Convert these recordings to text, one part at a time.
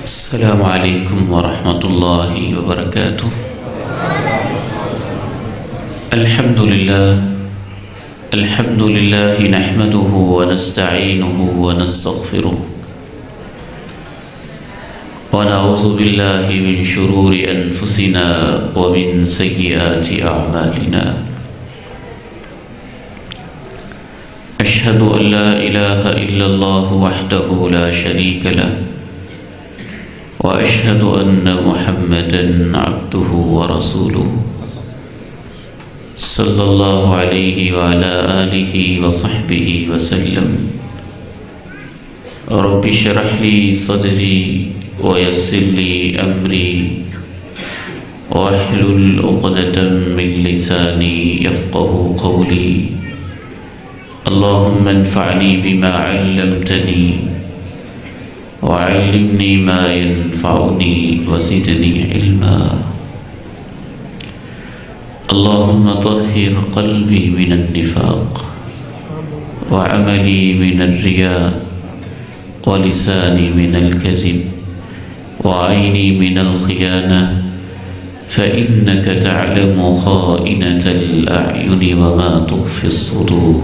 السلام عليكم ورحمة الله وبركاته. الحمد لله نحمده ونستعينه ونستغفره ونعوذ بالله من شرور أنفسنا ومن سيئات أعمالنا. أشهد أن لا إله إلا الله وحده لا شريك له وأشهد أن محمدًا عبده ورسوله صلى الله عليه وعلى آله وصحبه وسلم. رب اشرح لي صدري ويسر لي أمري واحلل عقدة من لساني يفقه قولي. اللهم انفعني بما علمتني وعلمني ما ينفعني وزدني علما. اللهم طهر قلبي من النفاق وعملي من الرياء ولساني من الكذب وعيني من الخيانة فإنك تعلم خائنة الأعين وما تخفي الصدور.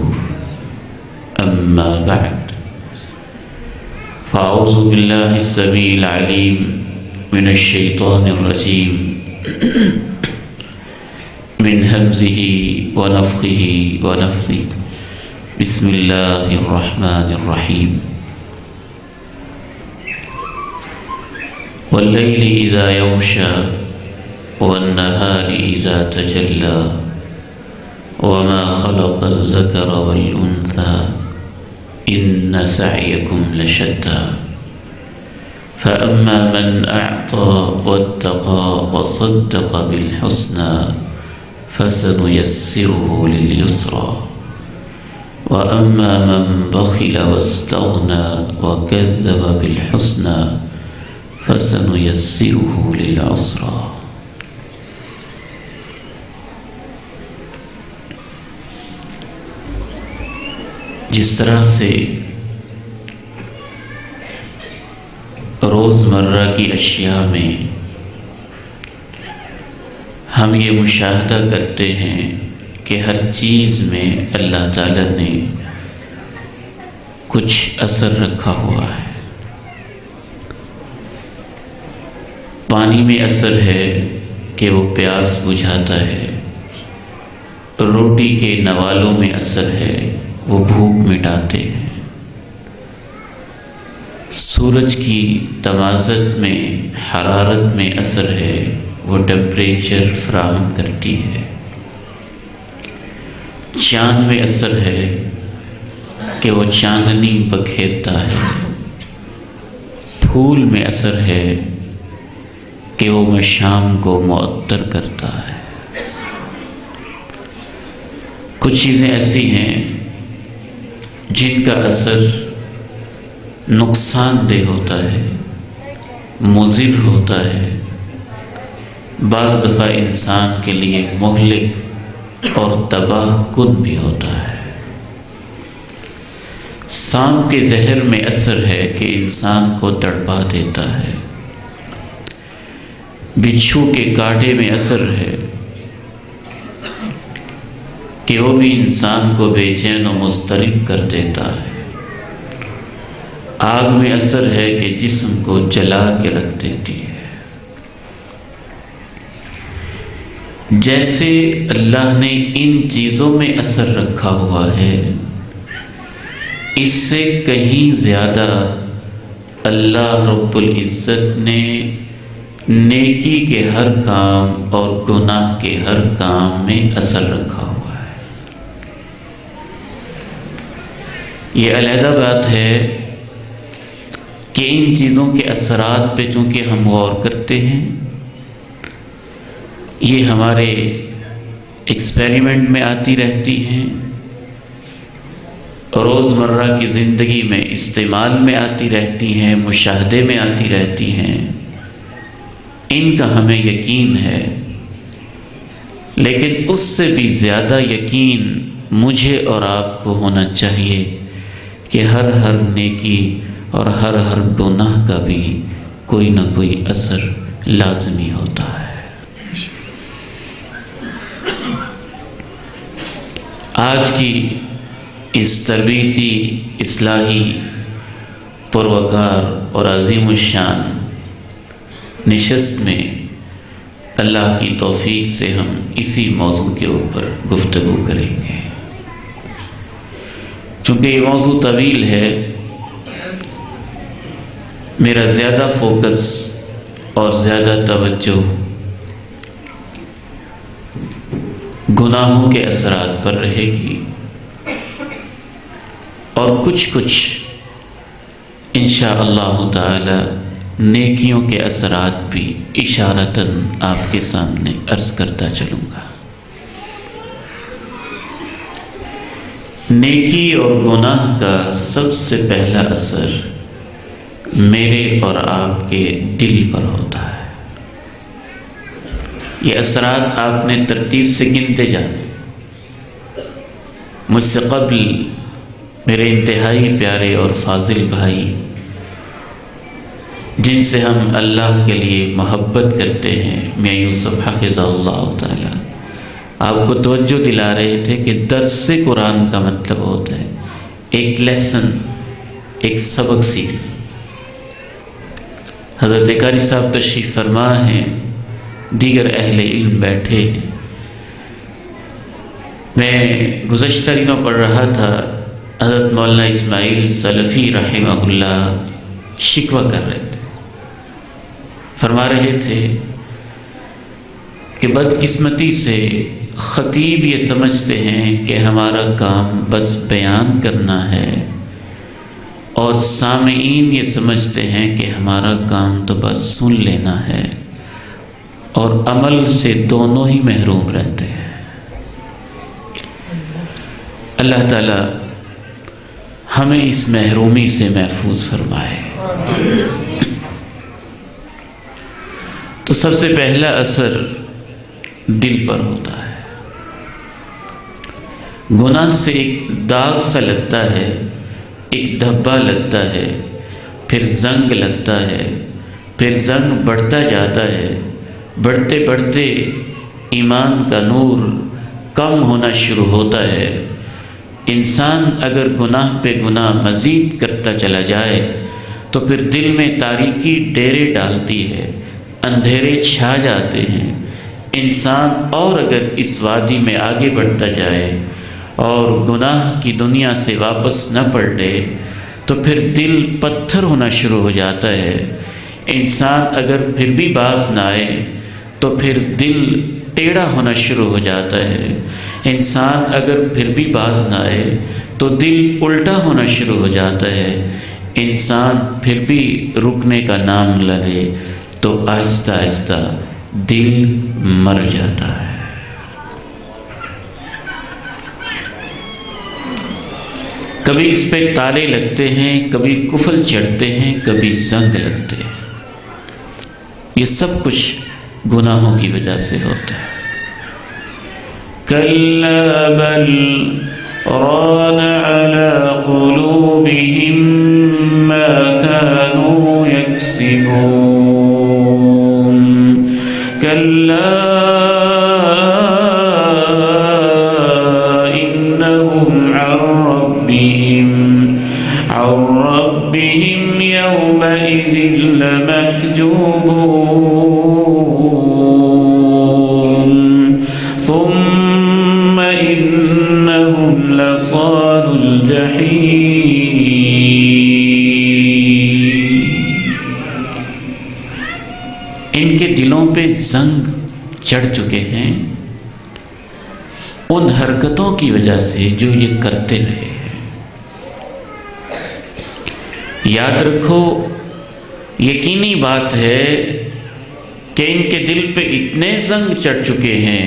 أما بعد، فأعوذ بالله السميع العليم من الشيطان الرجيم من همزه ونفخه ونفثه. بسم الله الرحمن الرحيم. والليل إذا يغشى والنهار إذا تجلى وما خلق الذكر والأنثى إن سعيكم لشتى. فأما من أعطى واتقى وصدق بالحسنى فسنيسره لليسرى وأما من بخل واستغنى وكذب بالحسنى فسنيسره للعسرى. جس طرح سے روزمرہ کی اشیاء میں ہم یہ مشاہدہ کرتے ہیں کہ ہر چیز میں اللہ تعالیٰ نے کچھ اثر رکھا ہوا ہے. پانی میں اثر ہے کہ وہ پیاس بجھاتا ہے، روٹی کے نوالوں میں اثر ہے، وہ بھوک مٹاتے ہیں. سورج کی تمازت میں حرارت میں اثر ہے، وہ ٹمپریچر فراہم کرتی ہے. چاند میں اثر ہے کہ وہ چاندنی بکھیرتا ہے. پھول میں اثر ہے کہ وہ مشام کو معطر کرتا ہے. کچھ چیزیں ایسی ہیں جن کا اثر نقصان دہ ہوتا ہے، مضر ہوتا ہے، بعض دفعہ انسان کے لیے مہلک اور تباہ کن بھی ہوتا ہے. سانپ کے زہر میں اثر ہے کہ انسان کو تڑپا دیتا ہے. بچھو کے کانٹے میں اثر ہے کہ وہ بھی انسان کو بے چین و مضطرب کر دیتا ہے. آگ میں اثر ہے کہ جسم کو جلا کے رکھ دیتی ہے. جیسے اللہ نے ان چیزوں میں اثر رکھا ہوا ہے، اس سے کہیں زیادہ اللہ رب العزت نے نیکی کے ہر کام اور گناہ کے ہر کام میں اثر رکھا ہوا ہے. یہ علیحدہ بات ہے کہ ان چیزوں کے اثرات پہ چونکہ ہم غور کرتے ہیں، یہ ہمارے ایکسپیریمنٹ میں آتی رہتی ہیں، روزمرہ کی زندگی میں استعمال میں آتی رہتی ہیں، مشاہدے میں آتی رہتی ہیں. ان کا ہمیں یقین ہے، لیکن اس سے بھی زیادہ یقین مجھے اور آپ کو ہونا چاہیے کہ ہر نیکی اور ہر گناہ کا بھی کوئی نہ کوئی اثر لازمی ہوتا ہے۔ آج کی اس تربیتی، اصلاحی، پروکار اور عظیم الشان نشست میں اللہ کی توفیق سے ہم اسی موضوع کے اوپر گفتگو کریں گے۔ چونکہ یہ موضوع طویل ہے، میرا زیادہ فوکس اور زیادہ توجہ گناہوں کے اثرات پر رہے گی، اور کچھ انشاءاللہ تعالی نیکیوں کے اثرات بھی اشارتاً آپ کے سامنے عرض کرتا چلوں گا۔ نیکی اور گناہ کا سب سے پہلا اثر میرے اور آپ کے دل پر ہوتا ہے۔ یہ اثرات آپ نے ترتیب سے گنتے جانے۔ مجھ سے قبل میرے انتہائی پیارے اور فاضل بھائی، جن سے ہم اللہ کے لیے محبت کرتے ہیں، میاں یوسف حفظہ اللہ تعالی، آپ کو توجہ دلا رہے تھے کہ درس قرآن کا مطلب ہوتا ہے ایک لیسن، ایک سبق سیکھ۔ حضرت قاری صاحب تشریف فرما ہیں، دیگر اہل علم بیٹھے ہیں۔ میں گزشتہ دنوں پڑھ رہا تھا، حضرت مولانا اسماعیل سلفی رحمہ اللہ شکوہ کر رہے تھے، فرما رہے تھے کہ بدقسمتی سے خطیب یہ سمجھتے ہیں کہ ہمارا کام بس بیان کرنا ہے، اور سامعین یہ سمجھتے ہیں کہ ہمارا کام تو بس سن لینا ہے، اور عمل سے دونوں ہی محروم رہتے ہیں۔ اللہ تعالی ہمیں اس محرومی سے محفوظ فرمائے۔ تو سب سے پہلا اثر دل پر ہوتا ہے۔ گناہ سے ایک داغ سا لگتا ہے، ایک دھبا لگتا ہے، پھر زنگ لگتا ہے، پھر زنگ بڑھتا جاتا ہے، بڑھتے بڑھتے ایمان کا نور کم ہونا شروع ہوتا ہے۔ انسان اگر گناہ پہ گناہ مزید کرتا چلا جائے تو پھر دل میں تاریکی ڈیرے ڈالتی ہے، اندھیرے چھا جاتے ہیں۔ انسان اور اگر اس وادی میں آگے بڑھتا جائے اور گناہ کی دنیا سے واپس نہ پلٹے تو پھر دل پتھر ہونا شروع ہو جاتا ہے۔ انسان اگر پھر بھی باز نہ آئے تو پھر دل ٹیڑھا ہونا شروع ہو جاتا ہے۔ انسان اگر پھر بھی باز نہ آئے تو دل الٹا ہونا شروع ہو جاتا ہے۔ انسان پھر بھی رکنے کا نام نہ لے تو آہستہ آہستہ دل مر جاتا ہے۔ کبھی اس پہ تالے لگتے ہیں، کبھی کفل چڑھتے ہیں، کبھی زنگ لگتے ہیں۔ یہ سب کچھ گناہوں کی وجہ سے ہوتا ہے۔ کَلَّا بَلْ رَانَ عَلَىٰ قُلُوبِهِم مَّا كَانُوا يَكْسِبُونَ كَلَّا إِنَّهُمْ عَن رَّبِّهِمْ يَوْمَئِذٍ لَّمَحْجُوبُونَ ثُمَّ إِنَّهُمْ لَصَالُو الْجَحِيمِ۔ ان کے دلوں پہ زنگ چڑھ چکے ہیں ان حرکتوں کی وجہ سے جو یہ کرتے رہے ہیں۔ یاد رکھو، یقینی بات ہے کہ ان کے دل پہ اتنے زنگ چڑھ چکے ہیں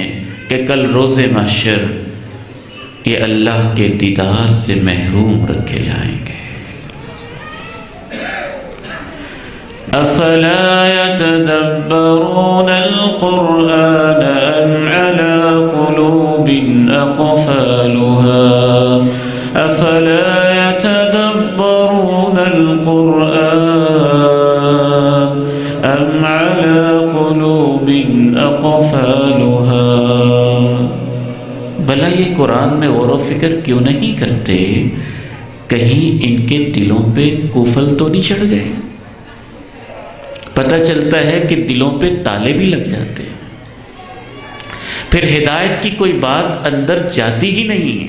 کہ کل روز محشر یہ اللہ کے دیدار سے محروم رکھے جائیں گے۔ افلا يتدبرون القرآن ام على قلوب اقفالها افلا يتدبرون القرآن أم على قلوب أقفالها۔ بھلا یہ قرآن میں غور و فکر کیوں نہیں کرتے؟ کہیں ان کے دلوں پہ قفل تو نہیں چڑھ گئے؟ پتہ چلتا ہے کہ دلوں پہ تالے بھی لگ جاتے ہیں، پھر ہدایت کی کوئی بات اندر جاتی ہی نہیں ہے۔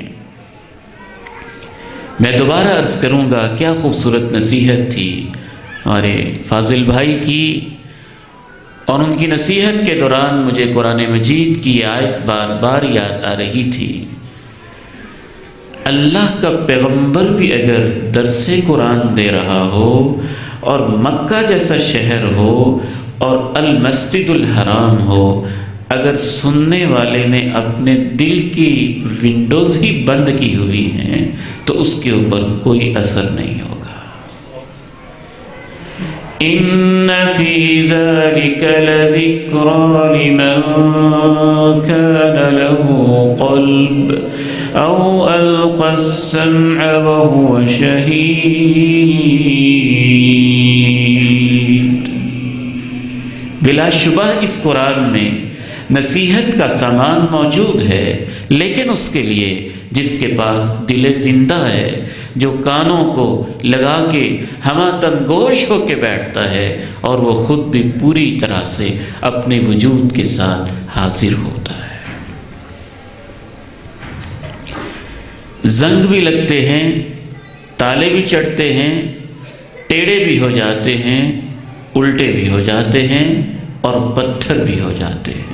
میں دوبارہ عرض کروں گا، کیا خوبصورت نصیحت تھی ہمارے فاضل بھائی کی، اور ان کی نصیحت کے دوران مجھے قرآن مجید کی آیت بار بار یاد آ رہی تھی۔ اللہ کا پیغمبر بھی اگر درس قرآن دے رہا ہو اور مکہ جیسا شہر ہو اور المسجد الحرام ہو، اگر سننے والے نے اپنے دل کی ونڈوز ہی بند کی ہوئی ہیں تو اس کے اوپر کوئی اثر نہیں ہوگا۔ ان فی ذلک لذکری لمن کان له قلب او القى السمع وهو شہید۔ بلا شبہ اس قرآن میں نصیحت کا سامان موجود ہے، لیکن اس کے لیے جس کے پاس دل زندہ ہے، جو کانوں کو لگا کے ہمہ گوش ہو کے بیٹھتا ہے اور وہ خود بھی پوری طرح سے اپنے وجود کے ساتھ حاضر ہوتا ہے۔ زنگ بھی لگتے ہیں، تالے بھی چڑھتے ہیں، ٹیڑے بھی ہو جاتے ہیں، الٹے بھی ہو جاتے ہیں اور پتھر بھی ہو جاتے ہیں۔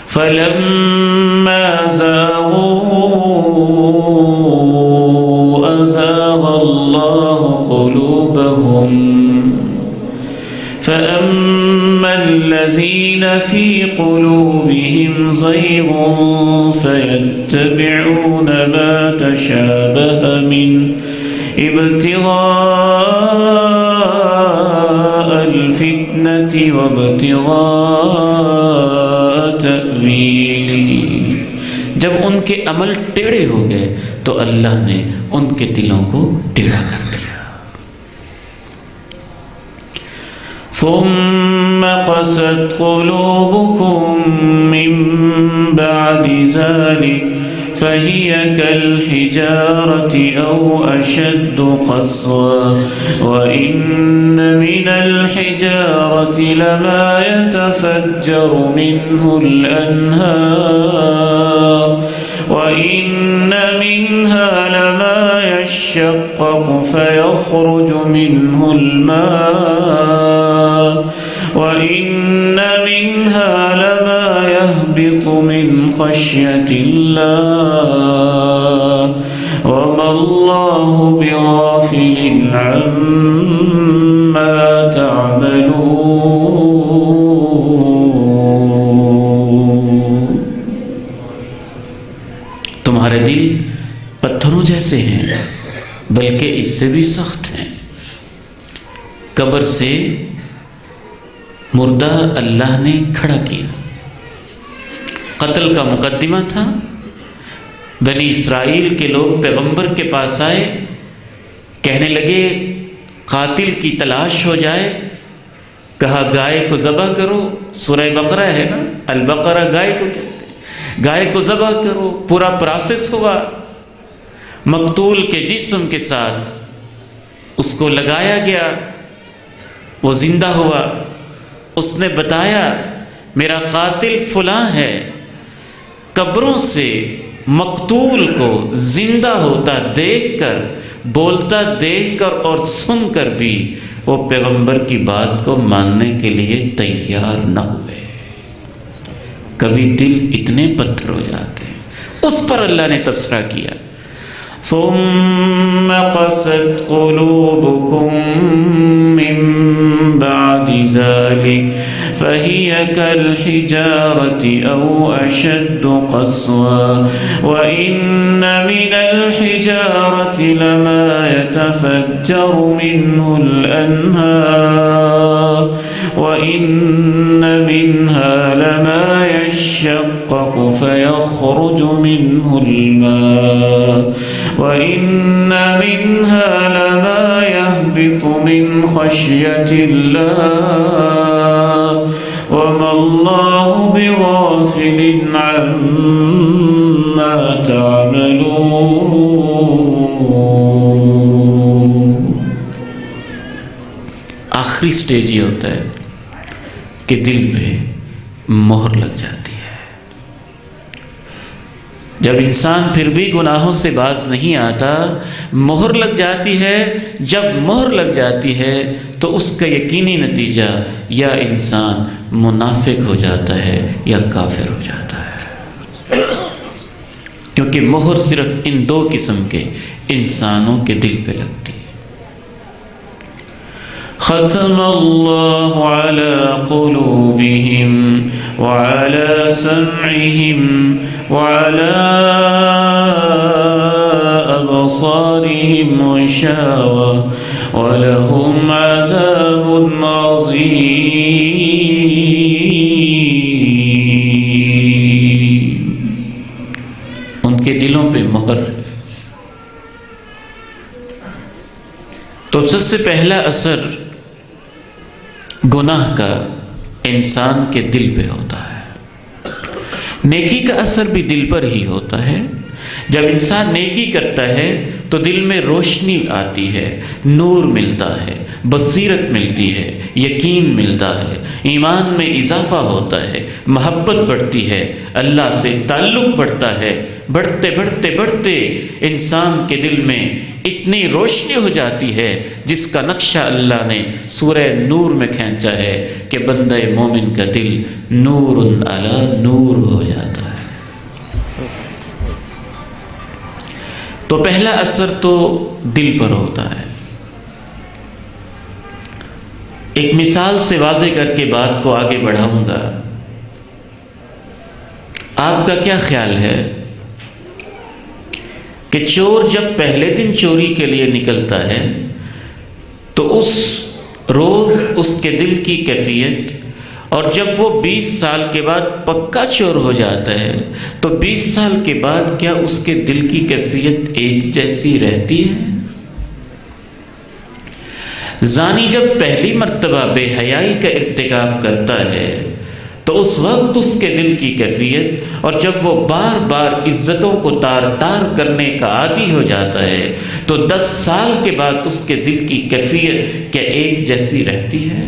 فَلَمَّا زَاغُوا أَزَاغَ اللَّهُ قُلُوبَهُمْ فَأَمَّا الَّذِينَ فِي قُلُوبِهِمْ زَيْغٌ فَيَتَّبِعُونَ مَا تَشَابَهَ مِنْهُ ابْتِغَاءَ الْفِتْنَةِ وَابْتِغَاءَ تأویلہ۔ جب ان کے عمل ٹیڑھے ہو گئے تو اللہ نے ان کے دلوں کو ٹیڑھا کر دیا۔ ثم قست قلوبكم من بعد ذلك فهي كالحجارة أو أشد قسوة وإن من الحجارة لما يتفجر منه الأنهار وإن منها لما يشقق فيخرج منه الماء وإن منها لما يهبط من خشية الله وما الله بغافل عما تعملون۔ تمہارے دل پتھروں جیسے ہیں، بلکہ اس سے بھی سخت ہیں۔ قبر سے مردہ اللہ نے کھڑا کیا، قتل کا مقدمہ تھا۔ بنی اسرائیل کے لوگ پیغمبر کے پاس آئے، کہنے لگے قاتل کی تلاش ہو جائے۔ کہا گائے کو ذبح کرو، سورہ بقرہ ہے نا، البقرہ گائے کو کہتے ہیں، گائے کو ذبح کرو۔ پورا پروسیس ہوا، مقتول کے جسم کے ساتھ اس کو لگایا گیا، وہ زندہ ہوا۔ اس نے بتایا میرا قاتل فلاں ہے۔ قبروں سے مقتول کو زندہ ہوتا دیکھ کر، بولتا دیکھ کر اور سن کر بھی وہ پیغمبر کی بات کو ماننے کے لیے تیار نہ ہوئے۔ کبھی دل اتنے پتھر ہو جاتے ہیں۔ اس پر اللہ نے تبصرہ کیا، ثم قست قلوبكم من بعد ذلك فهي كالحجارة أو أشد قسوة وإن من الحجارة لما يتفجر منه الأنهار وإن منها لما يشقق يتشقق فيخرج منه الماء وإن منها لما يهبط من خشية الله وما الله بغافل عما تعملون۔ آخری سٹیج یہ ہوتا ہے کہ دل پہ مہر لگ جاتی ہے۔ جب انسان پھر بھی گناہوں سے باز نہیں آتا، مہر لگ جاتی ہے۔ جب مہر لگ جاتی ہے تو اس کا یقینی نتیجہ یا انسان منافق ہو جاتا ہے یا کافر ہو جاتا ہے، کیونکہ مہر صرف ان دو قسم کے انسانوں کے دل پہ لگتی ہے۔ ختم اللہ علی قلوبہم وعلی سمعہم وعلی ابصارہم غشاوہ ولہم عذاب عظیم۔ ان کے دلوں پہ مہر۔ تو سب سے پہلا اثر گناہ کا انسان کے دل پہ ہوتا ہے۔ نیکی کا اثر بھی دل پر ہی ہوتا ہے۔ جب انسان نیکی کرتا ہے تو دل میں روشنی آتی ہے، نور ملتا ہے، بصیرت ملتی ہے، یقین ملتا ہے، ایمان میں اضافہ ہوتا ہے، محبت بڑھتی ہے، اللہ سے تعلق بڑھتا ہے۔ بڑھتے بڑھتے بڑھتے انسان کے دل میں اتنی روشنی ہو جاتی ہے جس کا نقشہ اللہ نے سورہ نور میں کھینچا ہے کہ بندہ مومن کا دل نور علی نور ہو جاتا ہے۔ تو پہلا اثر تو دل پر ہوتا ہے۔ ایک مثال سے واضح کر کے بات کو آگے بڑھاؤں گا۔ آپ کا کیا خیال ہے کہ چور جب پہلے دن چوری کے لیے نکلتا ہے تو اس روز اس کے دل کی کیفیت، اور جب وہ 20 سال کے بعد پکا چور ہو جاتا ہے تو 20 سال کے بعد کیا اس کے دل کی کیفیت ایک جیسی رہتی ہے؟ زانی جب پہلی مرتبہ بے حیائی کا ارتکاب کرتا ہے تو اس وقت اس کے دل کی کیفیت، اور جب وہ بار بار عزتوں کو تار تار کرنے کا عادی ہو جاتا ہے تو 10 سال کے بعد اس کے دل کی کیفیت کیا ایک جیسی رہتی ہے؟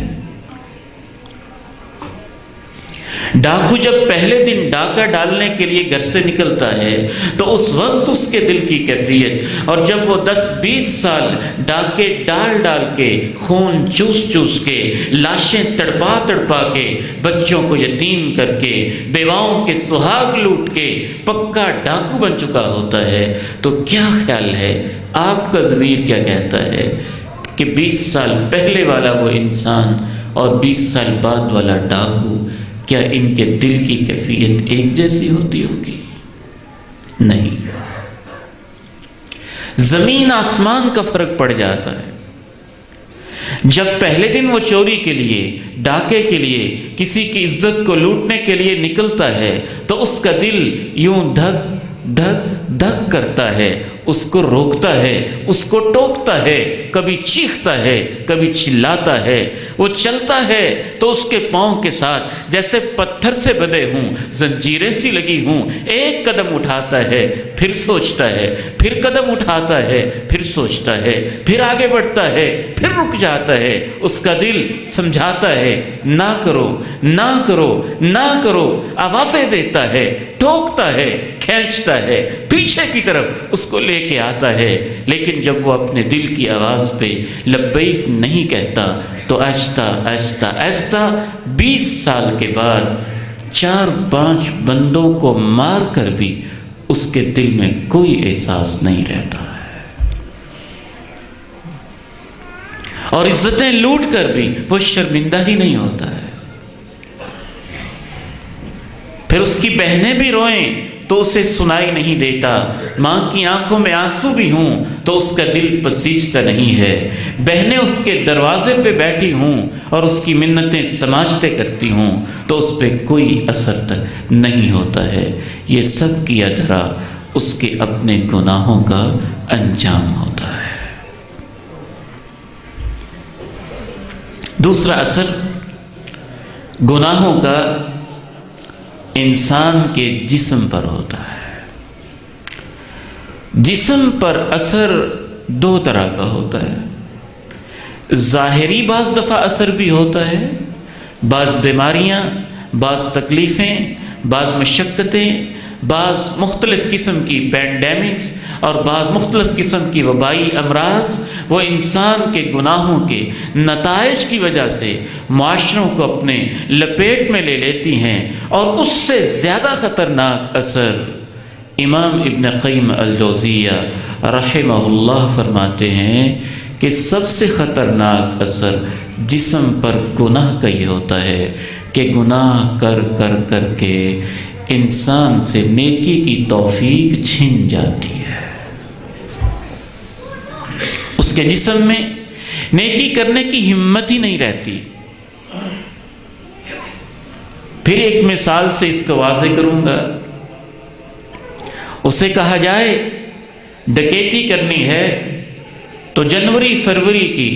ڈاکو جب پہلے دن ڈاکہ ڈالنے کے لیے گھر سے نکلتا ہے تو اس وقت اس کے دل کی کیفیت، اور جب وہ 10-20 سال ڈاکے ڈال ڈال کے، خون چوس چوس کے، لاشیں تڑپا تڑپا کے، بچوں کو یتیم کر کے، بیواؤں کے سہاگ لوٹ کے پکا ڈاکو بن چکا ہوتا ہے، تو کیا خیال ہے، آپ کا ضمیر کیا کہتا ہے کہ 20 سال پہلے والا وہ انسان اور 20 سال بعد والا ڈاکو، کیا ان کے دل کی کیفیت ایک جیسی ہوتی ہوگی؟ نہیں، زمین آسمان کا فرق پڑ جاتا ہے۔ جب پہلے دن وہ چوری کے لیے، ڈاکے کے لیے، کسی کی عزت کو لوٹنے کے لیے نکلتا ہے تو اس کا دل یوں دھک دھک دھک کرتا ہے، اس کو روکتا ہے، اس کو ٹوکتا ہے، کبھی چیختا ہے، کبھی چلاتا ہے۔ وہ چلتا ہے تو اس کے پاؤں کے ساتھ جیسے پتھر سے بندھے ہوں، زنجیریں سی لگی ہوں۔ ایک قدم اٹھاتا ہے، پھر سوچتا ہے، پھر قدم اٹھاتا ہے، پھر سوچتا ہے، پھر آگے بڑھتا ہے، پھر رک جاتا ہے۔ اس کا دل سمجھاتا ہے نہ کرو، نہ کرو، نہ کرو، آوازیں دیتا ہے، ٹوکتا ہے، کھینچتا ہے، پیچھے کی طرف اس کو لے کے آتا ہے۔ لیکن جب وہ اپنے دل کی آواز پہ لبیک نہیں کہتا تو آہستہ آہستہ آہستہ 20 سال کے بعد 4-5 بندوں کو مار کر بھی اس کے دل میں کوئی احساس نہیں رہتا ہے، اور عزتیں لوٹ کر بھی وہ شرمندہ ہی نہیں ہوتا ہے۔ پھر اس کی بہنیں بھی روئیں، تو اسے سنائی نہیں دیتا، ماں کی آنکھوں میں آنسو بھی ہوں تو اس کا دل پسیجتا نہیں ہے، بہنیں اس کے دروازے پہ بیٹھی ہوں اور اس کی منتیں سماجتیں کرتی ہوں تو اس پہ کوئی اثر تک نہیں ہوتا ہے۔ یہ سب کیا دھرا اس کے اپنے گناہوں کا انجام ہوتا ہے۔ دوسرا اثر گناہوں کا انسان کے جسم پر ہوتا ہے۔ جسم پر اثر دو طرح کا ہوتا ہے، ظاہری بعض دفعہ اثر بھی ہوتا ہے، بعض بیماریاں، بعض تکلیفیں، بعض مشقتیں، بعض مختلف قسم کی پینڈیمکس اور بعض مختلف قسم کی وبائی امراض وہ انسان کے گناہوں کے نتائج کی وجہ سے معاشروں کو اپنے لپیٹ میں لے لیتی ہیں، اور اس سے زیادہ خطرناک اثر امام ابن قیم الجوزیہ رحمہ اللہ فرماتے ہیں کہ سب سے خطرناک اثر جسم پر گناہ کا یہ ہوتا ہے کہ گناہ کر کر کر کے انسان سے نیکی کی توفیق چھن جاتی ہے، اس کے جسم میں نیکی کرنے کی ہمت ہی نہیں رہتی۔ پھر ایک مثال سے اس کو واضح کروں گا، اسے کہا جائے ڈکیتی کرنی ہے تو جنوری فروری کی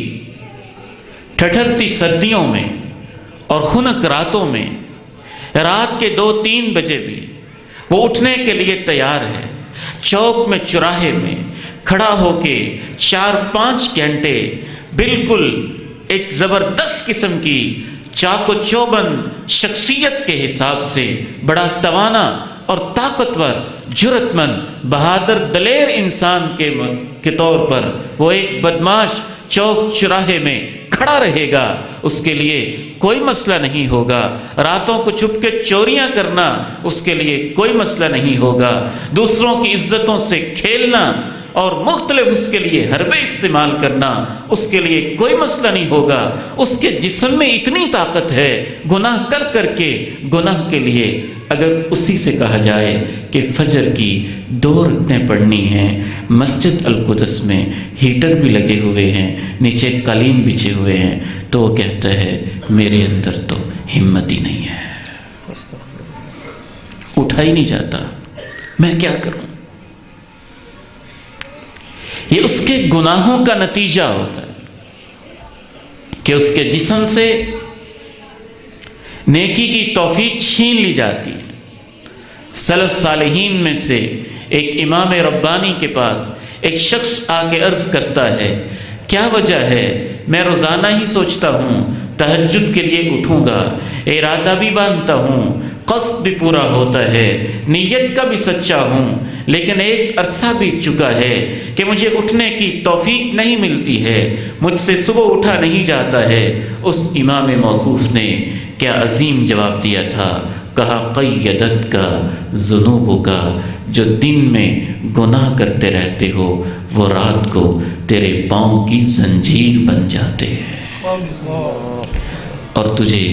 ٹھٹھرتی سردیوں میں اور خنک راتوں میں رات کے 2-3 بجے بھی وہ اٹھنے کے لیے تیار ہے، چوک میں چوراہے میں کھڑا ہو کے 4-5 گھنٹے بالکل ایک زبردست قسم کی چاق و چوبند شخصیت کے حساب سے بڑا توانا اور طاقتور، جرأت مند، بہادر، دلیر انسان کے طور پر وہ ایک بدماش چوک چوراہے میں کھڑا رہے گا، اس کے لیے کوئی مسئلہ نہیں ہوگا۔ راتوں کو چھپ کے چوریاں کرنا اس کے لیے کوئی مسئلہ نہیں ہوگا، دوسروں کی عزتوں سے کھیلنا اور مختلف اس کے لیے حربے استعمال کرنا اس کے لیے کوئی مسئلہ نہیں ہوگا۔ اس کے جسم میں اتنی طاقت ہے، گناہ کر کر کے گناہ کے لیے اگر اسی سے کہا جائے کہ فجر کی 2 رکعتیں پڑھنی ہیں، مسجد القدس میں ہیٹر بھی لگے ہوئے ہیں، نیچے قالین بچھے ہوئے ہیں، تو وہ کہتا ہے میرے اندر تو ہمت ہی نہیں ہے، اٹھا ہی نہیں جاتا، میں کیا کروں؟ یہ اس کے گناہوں کا نتیجہ ہوتا ہے کہ اس کے جسم سے نیکی کی توفیق چھین لی جاتی ہے۔ سلف صالحین میں سے ایک امام ربانی کے پاس ایک شخص آ کے عرض کرتا ہے، کیا وجہ ہے؟ میں روزانہ ہی سوچتا ہوں تہجد کے لیے اٹھوں گا، ارادہ بھی باندھتا ہوں، قصد بھی پورا ہوتا ہے، نیت کا بھی سچا ہوں، لیکن ایک عرصہ بیت چکا ہے کہ مجھے اٹھنے کی توفیق نہیں ملتی ہے، مجھ سے صبح اٹھا نہیں جاتا ہے۔ اس امام موصوف نے کیا عظیم جواب دیا تھا، کہا قیدت کا ذنوب کا، جو دن میں گناہ کرتے رہتے ہو وہ رات کو تیرے پاؤں کی زنجیر بن جاتے ہیں اور تجھے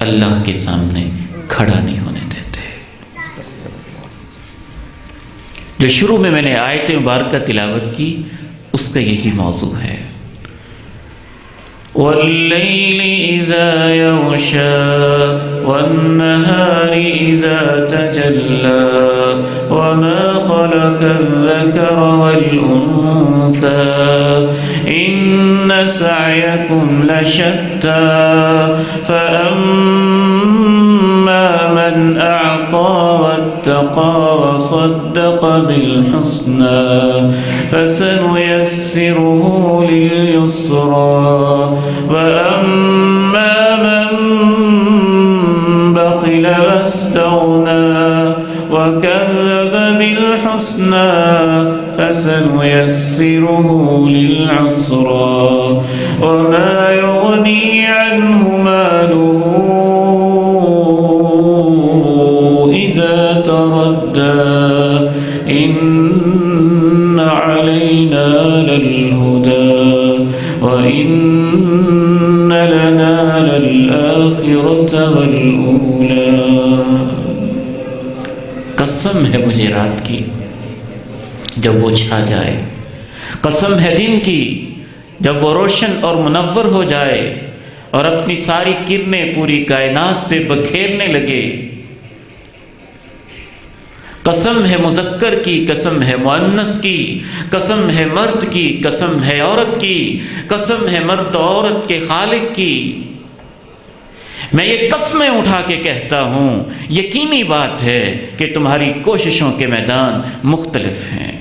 اللہ کے سامنے کھڑا نہیں ہونے دیتے۔ جو شروع میں نے آیت مبارکہ تلاوت کی اس کا یہی موضوع ہے، واللیل اذا یغشا والنہار اذا تجلا وما خلق الذکر والانثى ان سعیکم لشتی فاما من اعطى واتقى وصدق بالحسنى فسنيسره لليسرى وأما من بخل واستغنى وكذب بالحسنى فسنيسره للعسرى وما يغني عنه ماله إذا تردى إن علينا للهدى وإن لنا للآخرة والأولى۔ قسم ہے مجھے رات کی جب وہ چھا جائے، قسم ہے دن کی جب وہ روشن اور منور ہو جائے اور اپنی ساری کرنیں پوری کائنات پہ بکھیرنے لگے، قسم ہے مذکر کی، قسم ہے مؤنث کی، قسم ہے مرد کی، قسم ہے عورت کی، قسم ہے مرد و عورت کے خالق کی۔ میں یہ قسمیں اٹھا کے کہتا ہوں، یقینی بات ہے کہ تمہاری کوششوں کے میدان مختلف ہیں۔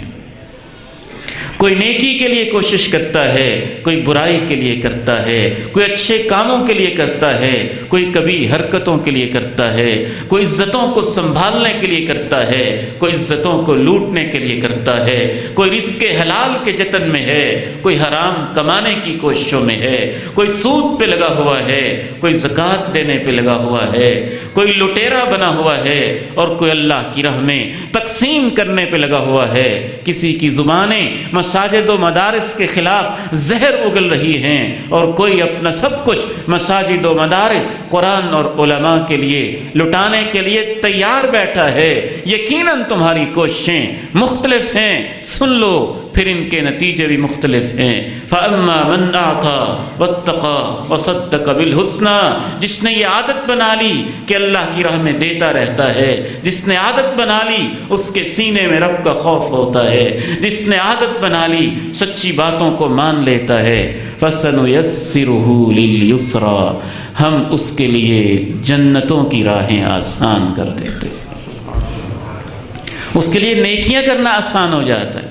کوئی نیکی کے لیے کوشش کرتا ہے، کوئی برائی کے لیے کرتا ہے، کوئی اچھے کاموں کے لیے کرتا ہے، کوئی کبھی حرکتوں کے لیے کرتا ہے، کوئی عزتوں کو سنبھالنے کے لیے کرتا ہے، کوئی عزتوں کو لوٹنے کے لیے کرتا ہے، کوئی رزق حلال کے جتن میں ہے، کوئی حرام کمانے کی کوششوں میں ہے، کوئی سود پہ لگا ہوا ہے، کوئی زکوٰۃ دینے پہ لگا ہوا ہے، کوئی لٹیرا بنا ہوا ہے اور کوئی اللہ کی راہ میں تقسیم کرنے پہ لگا ہوا ہے۔ کسی کی زبانیں مساجد و مدارس کے خلاف زہر اگل رہی ہیں اور کوئی اپنا سب کچھ مساجد و مدارس، قرآن اور علماء کے لیے لٹانے کے لیے تیار بیٹھا ہے۔ یقیناً تمہاری کوششیں مختلف ہیں، سن لو پھر ان کے نتیجے بھی مختلف ہیں۔ فَأَمَّا مَنْ أَعْطَى وَاتَّقَى وَصَدَّقَ بِالْحُسْنَى، جس نے یہ عادت بنا لی کہ اللہ کی راہ میں دیتا رہتا ہے، جس نے عادت بنا لی اس کے سینے میں رب کا خوف ہوتا ہے، جس نے عادت بنا لی سچی باتوں کو مان لیتا ہے، فَسَنُيَسِّرُهُ لِلْيُسْرَى، ہم اس کے لیے جنتوں کی راہیں آسان کر دیتے ہیں، اس کے لیے نیکیاں کرنا آسان ہو جاتا ہے۔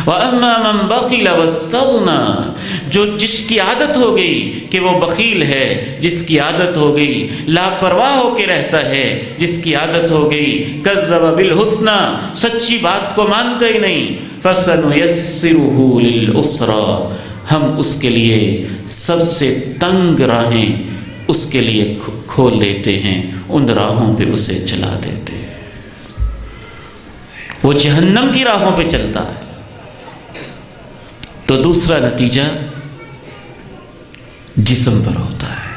وَأَمَّا مَنْ بَخِلَ وَاسْتَغْنَى، جو جس کی عادت ہو گئی کہ وہ بخیل ہے، جس کی عادت ہو گئی لاپرواہ ہو کے رہتا ہے، جس کی عادت ہو گئی کذب بالحسنى، سچی بات کو مانتا ہی نہیں، فَسَنُيَسِّرُهُ لِلْعُسْرَى، ہم اس کے لیے سب سے تنگ راہیں اس کے لیے کھول دیتے ہیں، ان راہوں پہ اسے چلا دیتے ہیں، وہ جہنم کی راہوں پہ چلتا ہے۔ تو دوسرا نتیجہ جسم پر ہوتا ہے،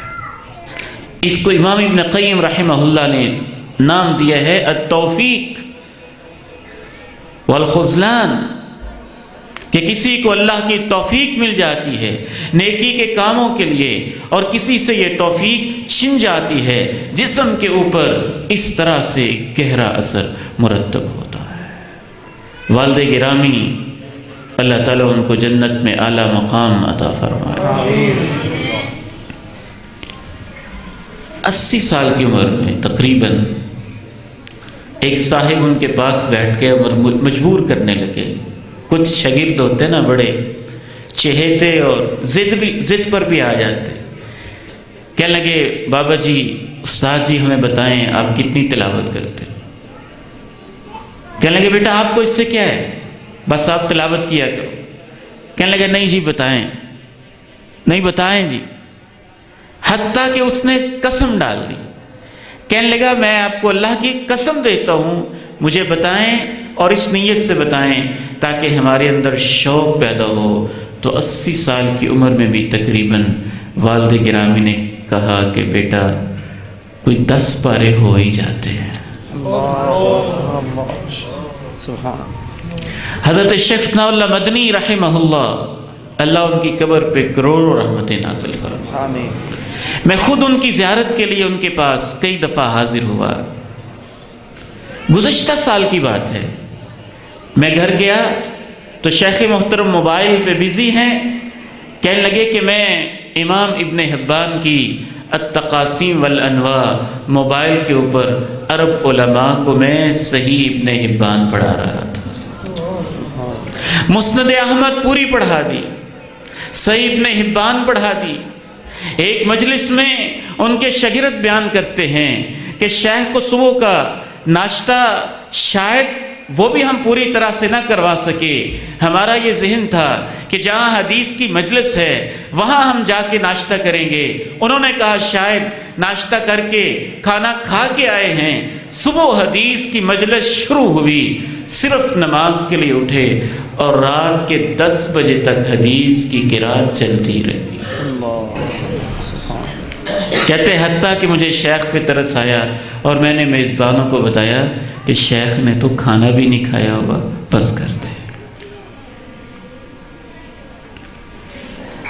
اس کو امام ابن قیم رحمہ اللہ نے نام دیا ہے التوفیق والخذلان، کہ کسی کو اللہ کی توفیق مل جاتی ہے نیکی کے کاموں کے لیے اور کسی سے یہ توفیق چھن جاتی ہے، جسم کے اوپر اس طرح سے گہرا اثر مرتب ہوتا ہے۔ والد گرامی، اللہ تعالیٰ ان کو جنت میں اعلیٰ مقام عطا فرمائے۔ 80 سال کی عمر میں تقریباً ایک صاحب ان کے پاس بیٹھ کے مجبور کرنے لگے۔ کچھ شاگرد ہوتے نا بڑے چہیتے اور ضد پر بھی آ جاتے، کہنے لگے بابا جی، استاد جی ہمیں بتائیں آپ کتنی تلاوت کرتے؟ کہنے لگے بیٹا آپ کو اس سے کیا ہے، بس آپ تلاوت کیا کرو۔ کہنے لگے نہیں جی بتائیں، نہیں بتائیں جی، حتیٰ کہ اس نے قسم ڈال دی، کہنے لگا میں آپ کو اللہ کی قسم دیتا ہوں مجھے بتائیں اور اس نیت سے بتائیں تاکہ ہمارے اندر شوق پیدا ہو۔ تو 80 سال کی عمر میں بھی تقریباً والد گرامی نے کہا کہ بیٹا کوئی 10 پارے ہو ہی جاتے ہیں۔ حضرت شیخ ثناء اللہ مدنی رحمہ اللہ، اللہ ان کی قبر پہ کروڑوں رحمتیں نازل فرمائے۔ میں خود ان کی زیارت کے لیے ان کے پاس کئی دفعہ حاضر ہوا، گزشتہ سال کی بات ہے۔ میں گھر گیا تو شیخ محترم موبائل پہ بزی ہیں، کہنے لگے کہ میں امام ابن حبان کی التقاسیم والانواع موبائل کے اوپر عرب علماء کو میں صحیح ابن حبان پڑھا رہا تھا، مسند احمد پوری پڑھا دی، صحیح ابن حبان پڑھا دی۔ ایک مجلس میں ان کے شاگرد بیان کرتے ہیں کہ شیخ کو صبح کا ناشتہ شاید وہ بھی ہم پوری طرح سے نہ کروا سکے، ہمارا یہ ذہن تھا کہ جہاں حدیث کی مجلس ہے وہاں ہم جا کے ناشتہ کریں گے۔ انہوں نے کہا شاید ناشتہ کر کے کھانا کھا کے آئے ہیں، صبح حدیث کی مجلس شروع ہوئی، صرف نماز کے لیے اٹھے اور رات کے 10 بجے تک حدیث کی قرات چلتی رہی۔ کہتے حتیٰ کہ مجھے شیخ پہ ترس آیا اور میں نے میزبانوں کو بتایا کہ شیخ نے تو کھانا بھی نہیں کھایا ہوگا، بس کر دیں۔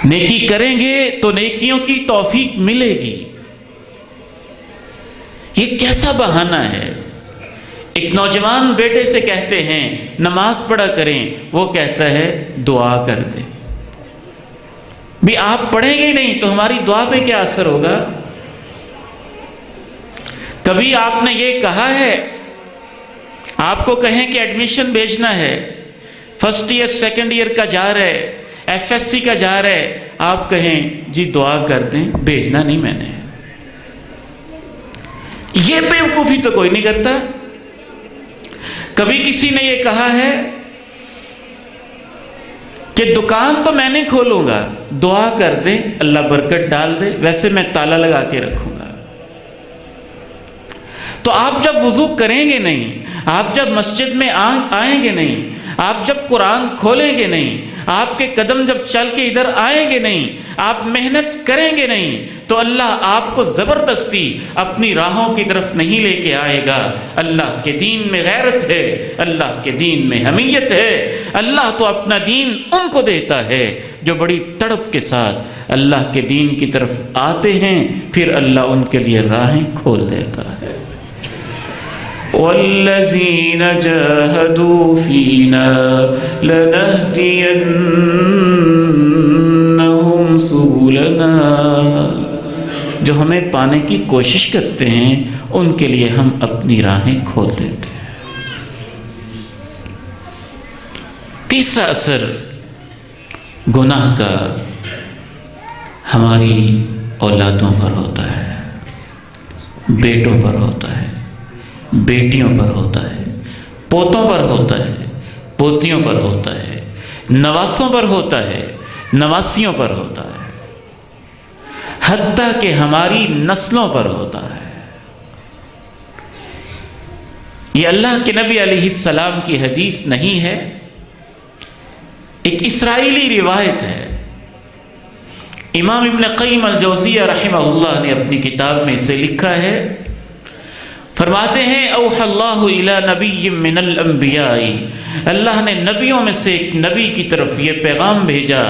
نیکی کریں گے تو نیکیوں کی توفیق ملے گی۔ یہ کیسا بہانہ ہے؟ ایک نوجوان بیٹے سے کہتے ہیں نماز پڑھا کریں، وہ کہتا ہے دعا کر دیں۔ بھی آپ پڑھیں گے نہیں تو ہماری دعا پہ کیا اثر ہوگا؟ کبھی آپ نے یہ کہا ہے، آپ کو کہیں کہ ایڈمیشن بھیجنا ہے، فرسٹ ایئر سیکنڈ ایئر کا جا رہا ہے، ایف ایس سی کا جا رہا ہے، آپ کہیں جی دعا کر دیں، بھیجنا نہیں میں نے۔ یہ بیوقوفی تو کوئی نہیں کرتا۔ کبھی کسی نے یہ کہا ہے کہ دکان تو میں نہیں کھولوں گا، دعا کر دیں اللہ برکت ڈال دے، ویسے میں تالا لگا کے رکھوں گا۔ تو آپ جب وضو کریں گے نہیں، آپ جب مسجد میں آئیں گے نہیں، آپ جب قرآن کھولیں گے نہیں، آپ کے قدم جب چل کے ادھر آئیں گے نہیں، آپ محنت کریں گے نہیں، تو اللہ آپ کو زبردستی اپنی راہوں کی طرف نہیں لے کے آئے گا۔ اللہ کے دین میں غیرت ہے، اللہ کے دین میں حمیت ہے۔ اللہ تو اپنا دین ان کو دیتا ہے جو بڑی تڑپ کے ساتھ اللہ کے دین کی طرف آتے ہیں، پھر اللہ ان کے لیے راہیں کھول دیتا ہے۔ وَالَّذِينَ جَاهَدُوا فِينَا لَنَهْدِيَنَّهُمْ سُبُلَنَا، جو ہمیں پانے کی کوشش کرتے ہیں ان کے لیے ہم اپنی راہیں کھول دیتے ہیں۔ تیسرا اثر گناہ کا ہماری اولادوں پر ہوتا ہے، بیٹوں پر ہوتا ہے، بیٹیوں پر ہوتا ہے، پوتوں پر ہوتا ہے، پوتیوں پر ہوتا ہے، نواسوں پر ہوتا ہے، نواسیوں پر ہوتا ہے، حتیٰ کہ ہماری نسلوں پر ہوتا ہے۔ یہ اللہ کے نبی علیہ السلام کی حدیث نہیں ہے، ایک اسرائیلی روایت ہے۔ امام ابن قیم الجوزیہ رحمہ اللہ نے اپنی کتاب میں اسے لکھا ہے، فرماتے ہیں اوحى اللہ الی نبی من الانبیاء، اللہ نے نبیوں میں سے ایک نبی کی طرف یہ پیغام بھیجا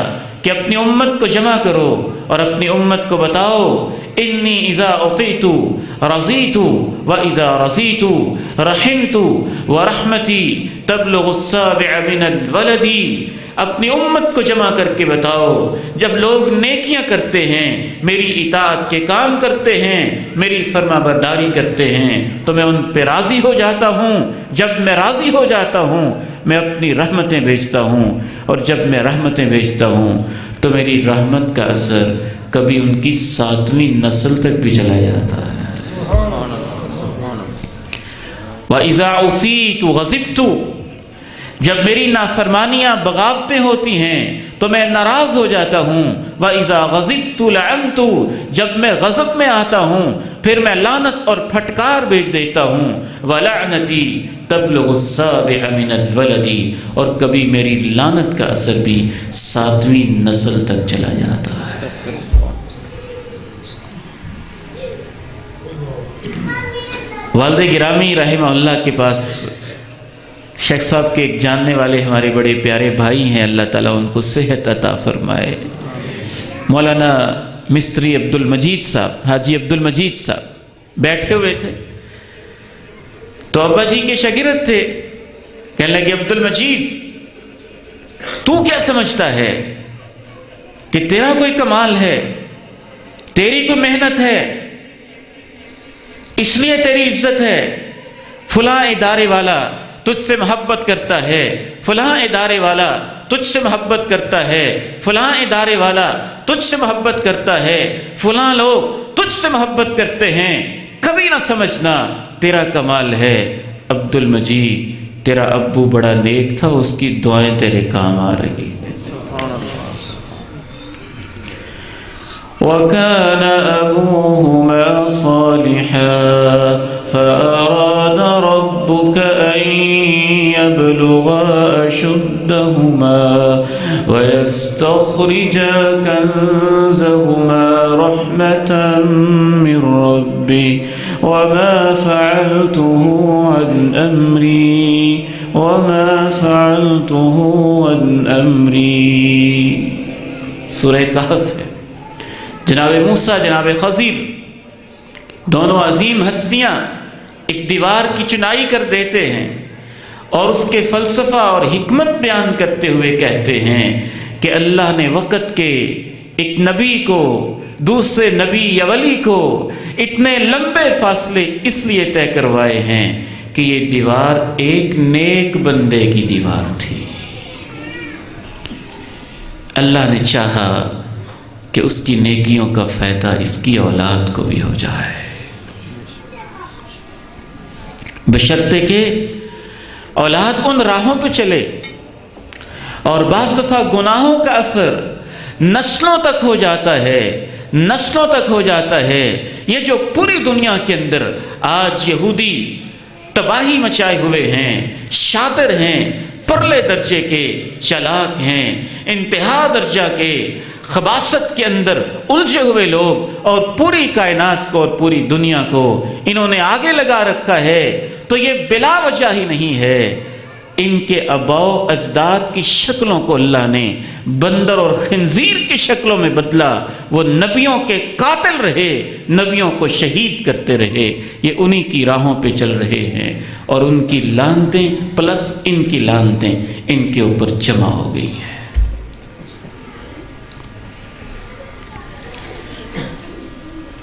کہ اپنی امت کو جمع کرو اور اپنی امت کو بتاؤ انی اذا اطیعت رضیت واذا رضیت رحمت ورحمتی تبلغ السابع من الولد، اپنی امت کو جمع کر کے بتاؤ جب لوگ نیکیاں کرتے ہیں، میری اطاعت کے کام کرتے ہیں، میری فرما برداری کرتے ہیں تو میں ان پہ راضی ہو جاتا ہوں، جب میں راضی ہو جاتا ہوں میں اپنی رحمتیں بھیجتا ہوں، اور جب میں رحمتیں بھیجتا ہوں تو میری رحمت کا اثر کبھی ان کی 7ویں نسل تک بھی چلا جاتا ہے۔ وَإِذَا عُصِيتُ غَضِبْتُ، جب میری نافرمانیاں بغاوتیں ہوتی ہیں تو میں ناراض ہو جاتا ہوں۔ وَإِذَا غَضِبْتُ لَعَنْتُ، جب میں غضب میں آتا ہوں پھر میں لعنت اور پھٹکار بھیج دیتا ہوں۔ وَلَعْنَتِي تَبْلُغُ السَّابِعَ مِنَ الْوَلَدِ، اور کبھی میری لعنت کا اثر بھی 7ویں نسل تک چلا جاتا ہے۔ والد گرامی رحمہ اللہ کے پاس شیخ صاحب کے ایک جاننے والے ہمارے بڑے پیارے بھائی ہیں، اللہ تعالیٰ ان کو صحت عطا فرمائے، مولانا مستری عبد المجید صاحب، حاجی عبد المجید صاحب بیٹھے ہوئے تھے تو ابا جی کے شاگرد تھے، کہنے لگے عبد المجید تو کیا سمجھتا ہے کہ تیرا کوئی کمال ہے، تیری کوئی محنت ہے، اس لیے تیری عزت ہے، فلاں ادارے والا تجھ سے محبت کرتا ہے، فلاں ادارے والا تجھ سے محبت کرتا ہے، فلاں ادارے والا تجھ سے محبت کرتا ہے، فلاں لوگ تجھ سے محبت کرتے ہیں، کبھی نہ سمجھنا تیرا کمال ہے۔ عبد المجید تیرا ابو بڑا نیک تھا، اس کی دعائیں تیرے کام آ رہی ہیں۔ وَكَانَ أَبُوهُمَا صَالِحًا فَأَرَادَ رَبُّكَ أَن يَبْلُغَا أَشُدَّهُمَا وَيَسْتَخْرِجَا كَنزَهُمَا رَحْمَةً مِّن رَّبِّكَ وما فعلته عن أمري وما فعلته عن أمري. سورہ کہف ہے. جناب موسیٰ، جناب خضر، دونوں عظیم ہستیاں ایک دیوار کی چنائی کر دیتے ہیں اور اس کے فلسفہ اور حکمت بیان کرتے ہوئے کہتے ہیں کہ اللہ نے وقت کے ایک نبی کو دوسرے نبی یا ولی کو اتنے لمبے فاصلے اس لیے طے کروائے ہیں کہ یہ دیوار ایک نیک بندے کی دیوار تھی. اللہ نے چاہا کہ اس کی نیکیوں کا فائدہ اس کی اولاد کو بھی ہو جائے، بشرطے کہ اولاد ان راہوں پہ چلے. اور بعض دفعہ گناہوں کا اثر نسلوں تک ہو جاتا ہے، نسلوں تک ہو جاتا ہے. یہ جو پوری دنیا کے اندر آج یہودی تباہی مچائے ہوئے ہیں، شاطر ہیں، پرلے درجے کے چالاک ہیں، انتہا درجہ کے خباثت کے اندر الجھے ہوئے لوگ، اور پوری کائنات کو اور پوری دنیا کو انہوں نے آگے لگا رکھا ہے، تو یہ بلا وجہ ہی نہیں ہے. ان کے آباء و اجداد کی شکلوں کو اللہ نے بندر اور خنزیر کی شکلوں میں بدلا. وہ نبیوں کے قاتل رہے، نبیوں کو شہید کرتے رہے. یہ انہی کی راہوں پہ چل رہے ہیں اور ان کی لعنتیں پلس ان کی لعنتیں ان کے اوپر جمع ہو گئی ہیں.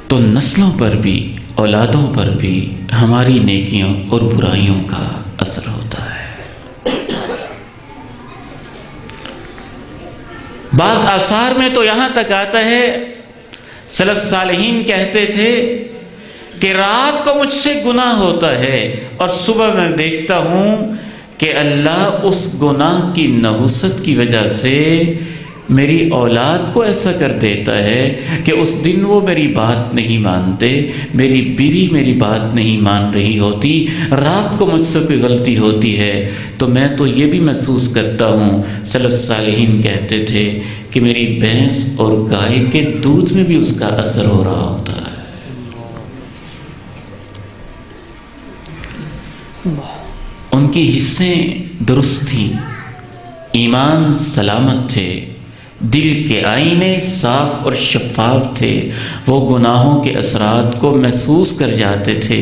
تو نسلوں پر بھی، اولادوں پر بھی ہماری نیکیوں اور برائیوں کا اثر ہوتا ہے. بعض آثار میں تو یہاں تک آتا ہے، سلف صالحین کہتے تھے کہ رات کو مجھ سے گناہ ہوتا ہے اور صبح میں دیکھتا ہوں کہ اللہ اس گناہ کی نحوست کی وجہ سے میری اولاد کو ایسا کر دیتا ہے کہ اس دن وہ میری بات نہیں مانتے، میری بیوی میری بات نہیں مان رہی ہوتی، رات کو مجھ سے کوئی غلطی ہوتی ہے تو میں تو یہ بھی محسوس کرتا ہوں. سلف صالحین کہتے تھے کہ میری بھینس اور گائے کے دودھ میں بھی اس کا اثر ہو رہا ہوتا ہے. ان کی حصیں درست تھیں، ایمان سلامت تھے، دل کے آئینے صاف اور شفاف تھے. وہ گناہوں کے اثرات کو محسوس کر جاتے تھے،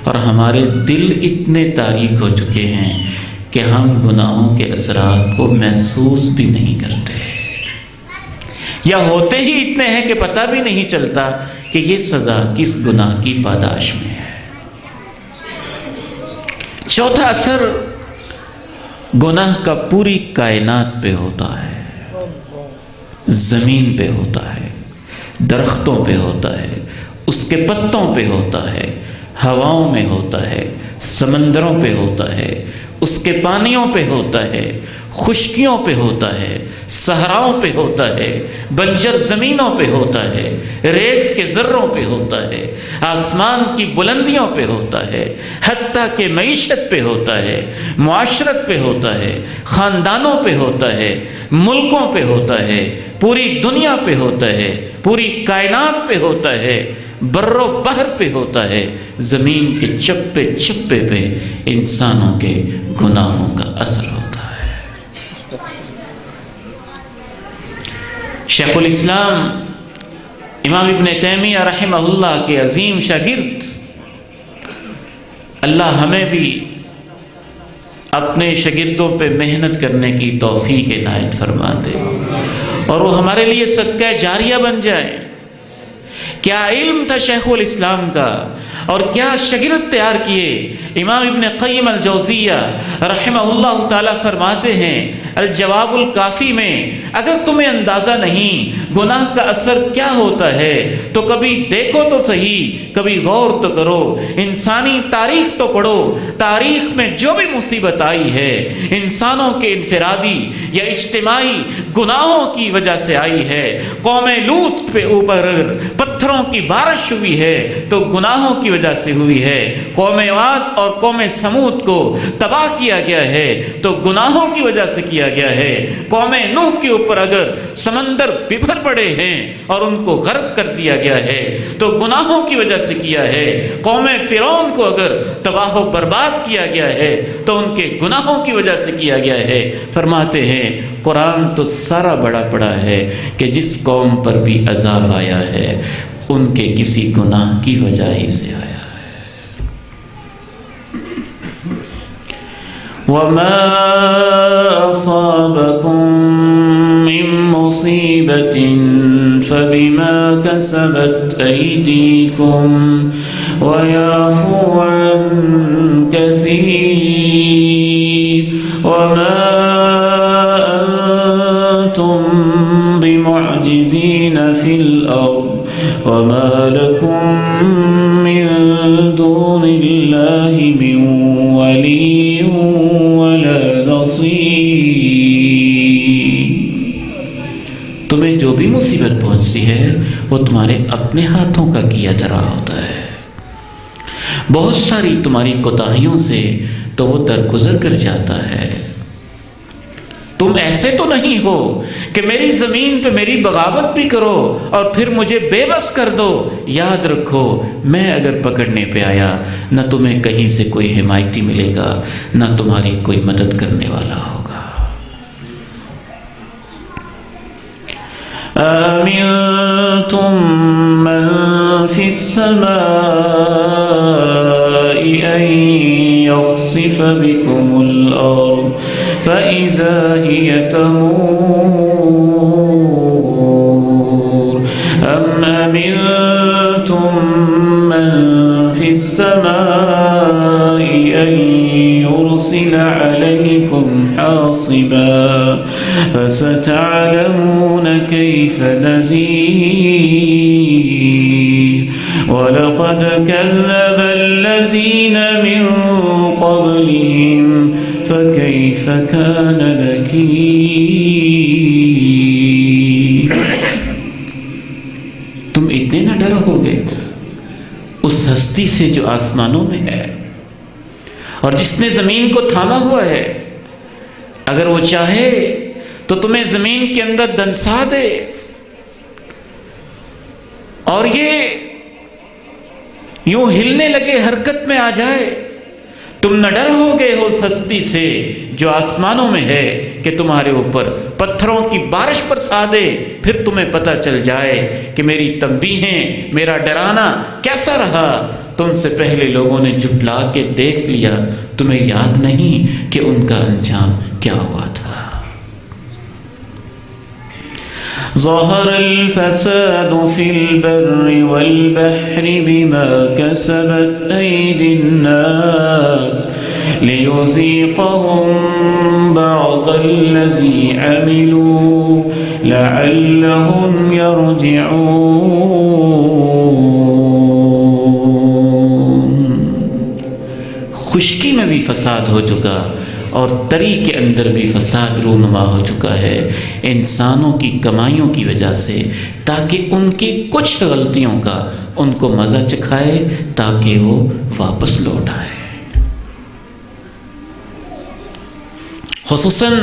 اور ہمارے دل اتنے تاریک ہو چکے ہیں کہ ہم گناہوں کے اثرات کو محسوس بھی نہیں کرتے، یا ہوتے ہی اتنے ہیں کہ پتہ بھی نہیں چلتا کہ یہ سزا کس گناہ کی پاداش میں ہے. چوتھا اثر گناہ کا پوری کائنات پہ ہوتا ہے، زمین پہ ہوتا ہے، درختوں پہ ہوتا ہے، اس کے پتوں پہ ہوتا ہے، ہواؤں میں ہوتا ہے، سمندروں پہ ہوتا ہے، اس کے پانیوں پہ ہوتا ہے، خشکیوں پہ ہوتا ہے، صحراؤں پہ ہوتا ہے، بنجر زمینوں پہ ہوتا ہے، ریت کے ذروں پہ ہوتا ہے، آسمان کی بلندیوں پہ ہوتا ہے، حتیٰ کہ معیشت پہ ہوتا ہے، معاشرت پہ ہوتا ہے، خاندانوں پہ ہوتا ہے، ملکوں پہ ہوتا ہے، پوری دنیا پہ ہوتا ہے، پوری کائنات پہ ہوتا ہے، بر و بحر پہ ہوتا ہے. زمین کے چپے چپے پہ انسانوں کے گناہوں کا اثر ہوتا ہے. شیخ الاسلام امام ابن تیمیہ رحمہ اللہ کے عظیم شاگرد، اللہ ہمیں بھی اپنے شاگردوں پہ محنت کرنے کی توفیق عنایت فرما دے اور وہ ہمارے لیے صدقہ جاریہ بن جائے. کیا علم تھا شیخ الاسلام کا، اور کیا شاگرد تیار کیے. امام ابن قیم الجوزیہ رحمہ اللہ تعالی فرماتے ہیں الجواب الکافی میں، اگر تمہیں اندازہ نہیں گناہ کا اثر کیا ہوتا ہے تو کبھی دیکھو تو صحیح، کبھی غور تو کرو، انسانی تاریخ تو پڑھو. تاریخ میں جو بھی مصیبت آئی ہے انسانوں کے انفرادی یا اجتماعی گناہوں کی وجہ سے آئی ہے. قوم لوط پہ اوپر پتھروں پتھروں کی بارش ہوئی ہے تو گناہوں کی وجہ سے ہوئی ہے۔ قوم عاد اور قوم سمود کو تباہ کیا گیا ہے تو گناہوں کی وجہ سے کیا گیا ہے۔ قوم نوح کے اوپر اگر سمندر ببھر پڑے ہیں اور ان کو غرق کر دیا گیا ہے تو گناہوں کی وجہ سے کیا ہے۔ قوم فرعون کو اگر تباہ و برباد کیا گیا ہے تو ان کے گناہوں کی وجہ سے کیا گیا ہے۔ فرماتے ہیں قرآن تو سارا بڑا پڑا ہے کہ جس قوم پر بھی عذاب آیا ہے ان کے کسی گناہ کی وجہ ہی سے آیا ہے۔ وَمَا أَصَابَكُم مِّن مُّصِيبَةٍ فَبِمَا كَسَبَتْ أَيْدِيكُمْ وَيَعْفُو عَن كَثِيرٍ وَمَا أَنتُم بِمُعْجِزِينَ فِي الْأَرْضِ وَمَا لَكُم مِّن دُونِ اللَّهِ مِن وَلِيٍّ وَلَا نَصِيرٍ۔ تمہیں جو بھی مصیبت پہنچتی ہے وہ تمہارے اپنے ہاتھوں کا کیا دھرا ہوتا ہے۔ بہت ساری تمہاری کوتاہیوں سے تو وہ درگزر کر جاتا ہے۔ تم ایسے تو نہیں ہو کہ میری زمین پہ میری بغاوت بھی کرو اور پھر مجھے بے بس کر دو۔ یاد رکھو میں اگر پکڑنے پہ آیا نہ تمہیں کہیں سے کوئی حمایتی ملے گا نہ تمہاری کوئی مدد کرنے والا ہوگا۔ آمنتم من فی السماء ان یخسف بکم الارض فإذا هي تمور أم أمنتم من في السماء أن يرسل عليكم حاصبا فستعلمون كيف نذير ولقد كذب الذين من قبلهم فكيف كان نكير۔ تم اتنے نہ ڈر ہوگے اس ہستی سے جو آسمانوں میں ہے اور جس نے زمین کو تھاما ہوا ہے۔ اگر وہ چاہے تو تمہیں زمین کے اندر دنسا دے اور یہ یوں ہلنے لگے حرکت میں آ جائے، تم نہ ڈر ہوگے اس ہستی سے جو آسمانوں میں ہے کہ تمہارے اوپر پتھروں کی بارش برسا دے، پھر تمہیں پتہ چل جائے کہ میری تنبیہیں، میرا ڈرانا کیسا رہا۔ تم سے پہلے لوگوں نے جھٹلا کے دیکھ لیا، تمہیں یاد نہیں کہ ان کا انجام کیا ہوا تھا۔ ظہر الفساد فی البر والبحر بما کسبت ایدی الناس لیذیقہم بعض الذی عملوا لعلہم یرجعون۔ خشکی میں بھی فساد ہو چکا اور تری کے اندر بھی فساد رونما ہو چکا ہے انسانوں کی کمائیوں کی وجہ سے، تاکہ ان کی کچھ غلطیوں کا ان کو مزہ چکھائے تاکہ وہ واپس لوٹ آئے۔ خصوصاً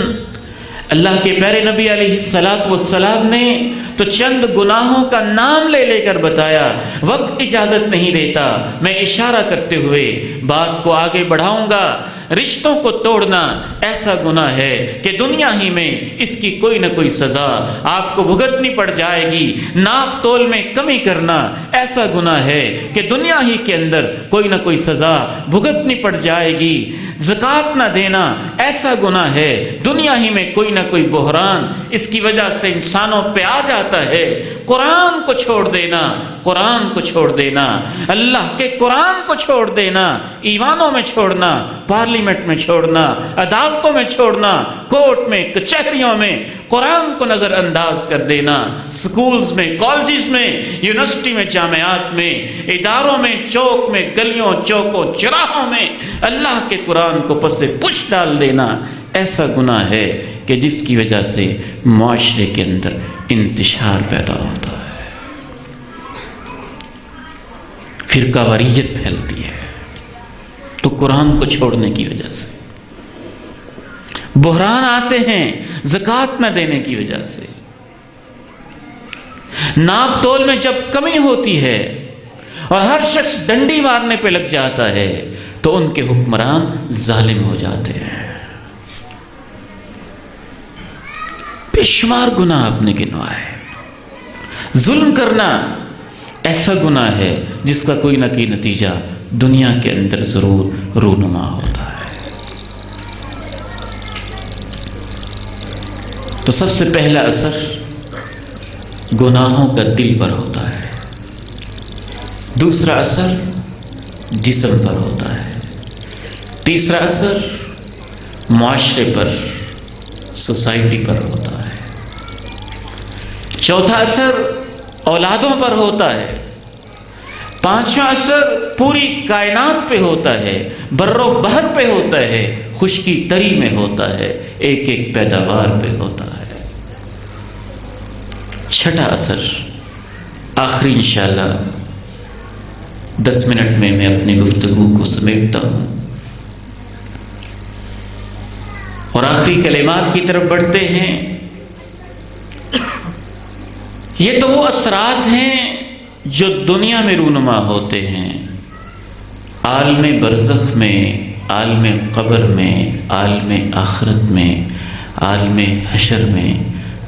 اللہ کے پیارے نبی علیہ السلام نے تو چند گناہوں کا نام لے لے کر بتایا۔ وقت اجازت نہیں دیتا، میں اشارہ کرتے ہوئے بات کو آگے بڑھاؤں گا۔ رشتوں کو توڑنا ایسا گناہ ہے کہ دنیا ہی میں اس کی کوئی نہ کوئی سزا آپ کو بھگتنی پڑ جائے گی۔ ناپ تول میں کمی کرنا ایسا گناہ ہے کہ دنیا ہی کے اندر کوئی نہ کوئی سزا بھگتنی پڑ جائے گی۔ زکوٰۃ نہ دینا ایسا گناہ ہے، دنیا ہی میں کوئی نہ کوئی بحران اس کی وجہ سے انسانوں پہ آ جاتا ہے۔ قرآن کو چھوڑ دینا، قرآن کو چھوڑ دینا، اللہ کے قرآن کو چھوڑ دینا، ایوانوں میں چھوڑنا، پارلیمنٹ میں چھوڑنا، عدالتوں میں چھوڑنا، کورٹ میں، کچہریوں میں قرآن کو نظر انداز کر دینا، سکولز میں، کالجز میں، یونیورسٹی میں، جامعات میں، اداروں میں، چوک میں، گلیوں چوکوں چراہوں میں اللہ کے قرآن کو پس پش ڈال دینا ایسا گناہ ہے کہ جس کی وجہ سے معاشرے کے اندر انتشار پیدا ہوتا ہے۔ فرقہ واریت پھیلتی ہے تو قرآن کو چھوڑنے کی وجہ سے، بحران آتے ہیں زکوٰۃ نہ دینے کی وجہ سے، ناپ تول میں جب کمی ہوتی ہے اور ہر شخص ڈنڈی مارنے پہ لگ جاتا ہے تو ان کے حکمران ظالم ہو جاتے ہیں۔ بے شمار گناہ آپ نے گنوا ہے۔ ظلم کرنا ایسا گناہ ہے جس کا کوئی نہ کوئی نتیجہ دنیا کے اندر ضرور رونما ہوتا ہے۔ تو سب سے پہلا اثر گناہوں کا دل پر ہوتا ہے، دوسرا اثر جسم پر ہوتا ہے، تیسرا اثر معاشرے پر، سوسائٹی پر ہوتا ہے، چوتھا اثر اولادوں پر ہوتا ہے، پانچواں اثر پوری کائنات پہ ہوتا ہے، بر و بحر پہ ہوتا ہے، خشکی تری میں ہوتا ہے، ایک ایک پیداوار پہ ہوتا ہے۔ چھٹا اثر آخری انشاءاللہ 10 منٹ میں اپنی گفتگو کو سمیٹتا ہوں اور آخری کلمات کی طرف بڑھتے ہیں۔ یہ تو وہ اثرات ہیں جو دنیا میں رونما ہوتے ہیں، عالم برزخ میں، عالم قبر میں، عالم آخرت میں، عالم حشر میں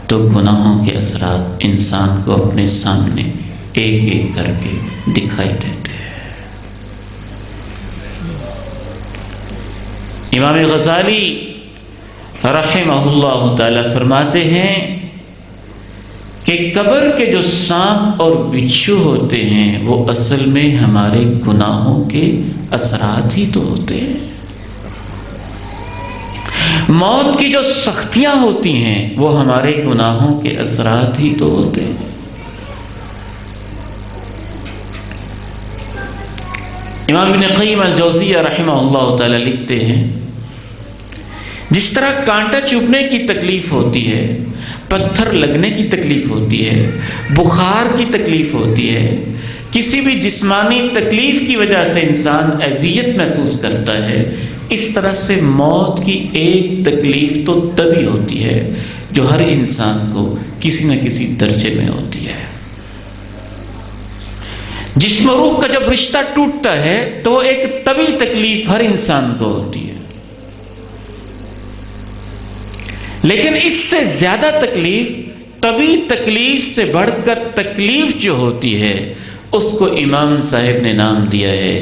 تو گناہوں کے اثرات انسان کو اپنے سامنے ایک ایک کر کے دکھائی دیتے ہیں۔ امام غزالی رحمہ اللہ تعالی فرماتے ہیں کہ قبر کے جو سانپ اور بچھو ہوتے ہیں وہ اصل میں ہمارے گناہوں کے اثرات ہی تو ہوتے ہیں۔ موت کی جو سختیاں ہوتی ہیں وہ ہمارے گناہوں کے اثرات ہی تو ہوتے ہیں۔ امام ابن قیم الجوزیہ رحمہ اللہ تعالی لکھتے ہیں جس طرح کانٹا چبھنے کی تکلیف ہوتی ہے، پتھر لگنے کی تکلیف ہوتی ہے، بخار کی تکلیف ہوتی ہے، کسی بھی جسمانی تکلیف کی وجہ سے انسان اذیت محسوس کرتا ہے، اس طرح سے موت کی ایک تکلیف تو تبھی ہوتی ہے جو ہر انسان کو کسی نہ کسی درجے میں ہوتی ہے۔ جسم و روح کا جب رشتہ ٹوٹتا ہے تو وہ ایک طبی تکلیف ہر انسان کو ہوتی ہے، لیکن اس سے زیادہ تکلیف، طبی تکلیف سے بڑھ کر تکلیف جو ہوتی ہے اس کو امام صاحب نے نام دیا ہے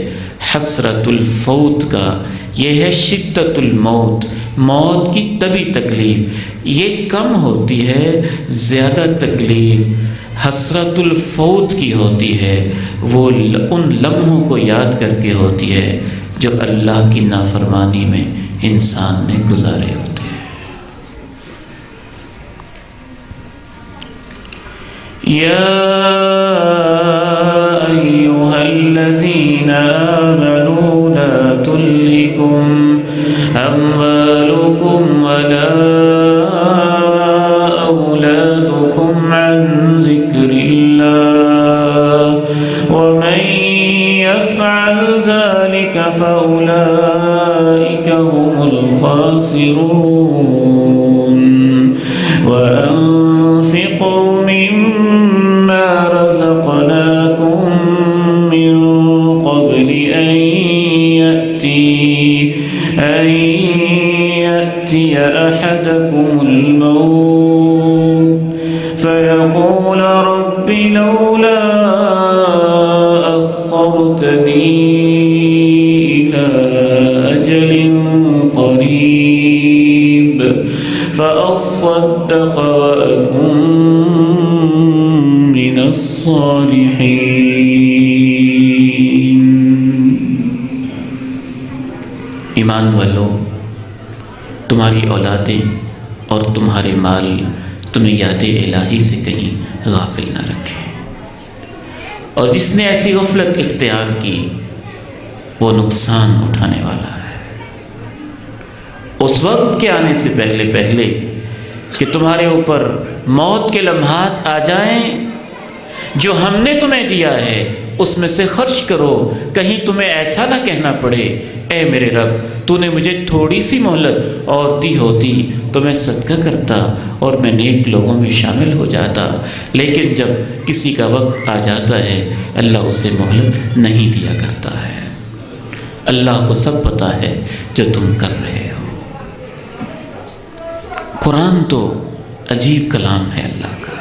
حسرت الفوت کا۔ یہ ہے شدت الموت، موت کی طبی تکلیف، یہ کم ہوتی ہے، زیادہ تکلیف حسرت الفوت کی ہوتی ہے، وہ ان لمحوں کو یاد کر کے ہوتی ہے جو اللہ کی نافرمانی میں انسان نے گزارے ہوتے ہیں۔ یا ایھا الذین آمنوا لا تلہکم اموالکم ولا اولادکم عن ذکر اللہ ومن یفعل ذلک فاولئک هم الخاسرون وانفقوا مما رزقناکم من قبل ان يأتي أحدكم الموت فيقول رب لولا أخرتني إلى أجل قريب فأصدق وأكن من الصالحين۔ ایمان والو، تمہاری اولادیں اور تمہارے مال تمہیں یاد الہی سے کہیں غافل نہ رکھے، اور جس نے ایسی غفلت اختیار کی وہ نقصان اٹھانے والا ہے۔ اس وقت کے آنے سے پہلے کہ تمہارے اوپر موت کے لمحات آ جائیں، جو ہم نے تمہیں دیا ہے اس میں سے خرچ کرو، کہیں تمہیں ایسا نہ کہنا پڑے اے میرے رب تو نے مجھے تھوڑی سی مہلت اور دی ہوتی تو میں صدقہ کرتا اور میں نیک لوگوں میں شامل ہو جاتا، لیکن جب کسی کا وقت آ جاتا ہے اللہ اسے مہلت نہیں دیا کرتا ہے۔ اللہ کو سب پتہ ہے جو تم کر رہے ہو۔ قرآن تو عجیب کلام ہے اللہ کا،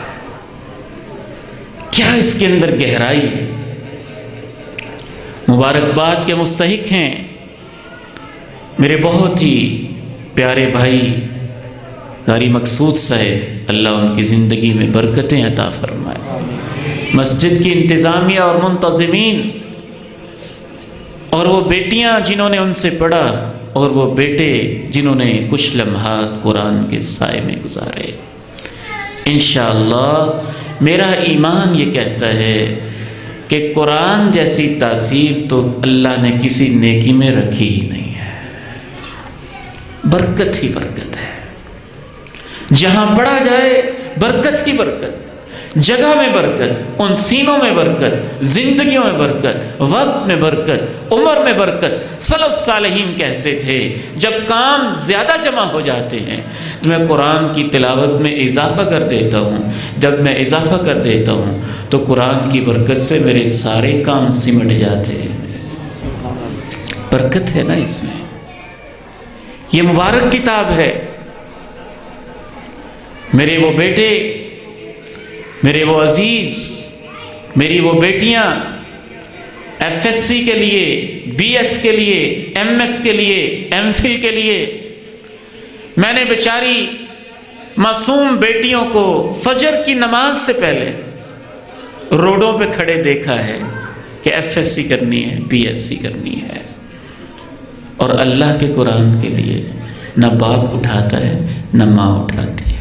کیا اس کے اندر گہرائی ہے۔ مبارکباد کے مستحق ہیں میرے بہت ہی پیارے بھائی قاری مقصود صاحب، اللہ ان کی زندگی میں برکتیں عطا فرمائے، مسجد کی انتظامیہ اور منتظمین، اور وہ بیٹیاں جنہوں نے ان سے پڑھا، اور وہ بیٹے جنہوں نے کچھ لمحات قرآن کے سائے میں گزارے۔ انشاءاللہ میرا ایمان یہ کہتا ہے کہ قرآن جیسی تاثیر تو اللہ نے کسی نیکی میں رکھی ہی نہیں ہے، برکت ہی برکت ہے، جہاں پڑھا جائے برکت ہی برکت، جگہ میں برکت، ان سینوں میں برکت، زندگیوں میں برکت، وقت میں برکت، عمر میں برکت۔ سلف صالحین کہتے تھے جب کام زیادہ جمع ہو جاتے ہیں تو میں قرآن کی تلاوت میں اضافہ کر دیتا ہوں، جب میں اضافہ کر دیتا ہوں تو قرآن کی برکت سے میرے سارے کام سمٹ جاتے ہیں۔ برکت ہے نا اس میں، یہ مبارک کتاب ہے۔ میرے وہ بیٹے، میرے وہ عزیز، میری وہ بیٹیاں ایف ایس سی کے لیے، بی ایس کے لیے، ایم ایس کے لیے، ایم فل کے لیے، میں نے بیچاری معصوم بیٹیوں کو فجر کی نماز سے پہلے روڈوں پہ کھڑے دیکھا ہے کہ ایف ایس سی کرنی ہے، بی ایس سی کرنی ہے، اور اللہ کے قرآن کے لیے نہ باپ اٹھاتا ہے نہ ماں اٹھاتی ہے۔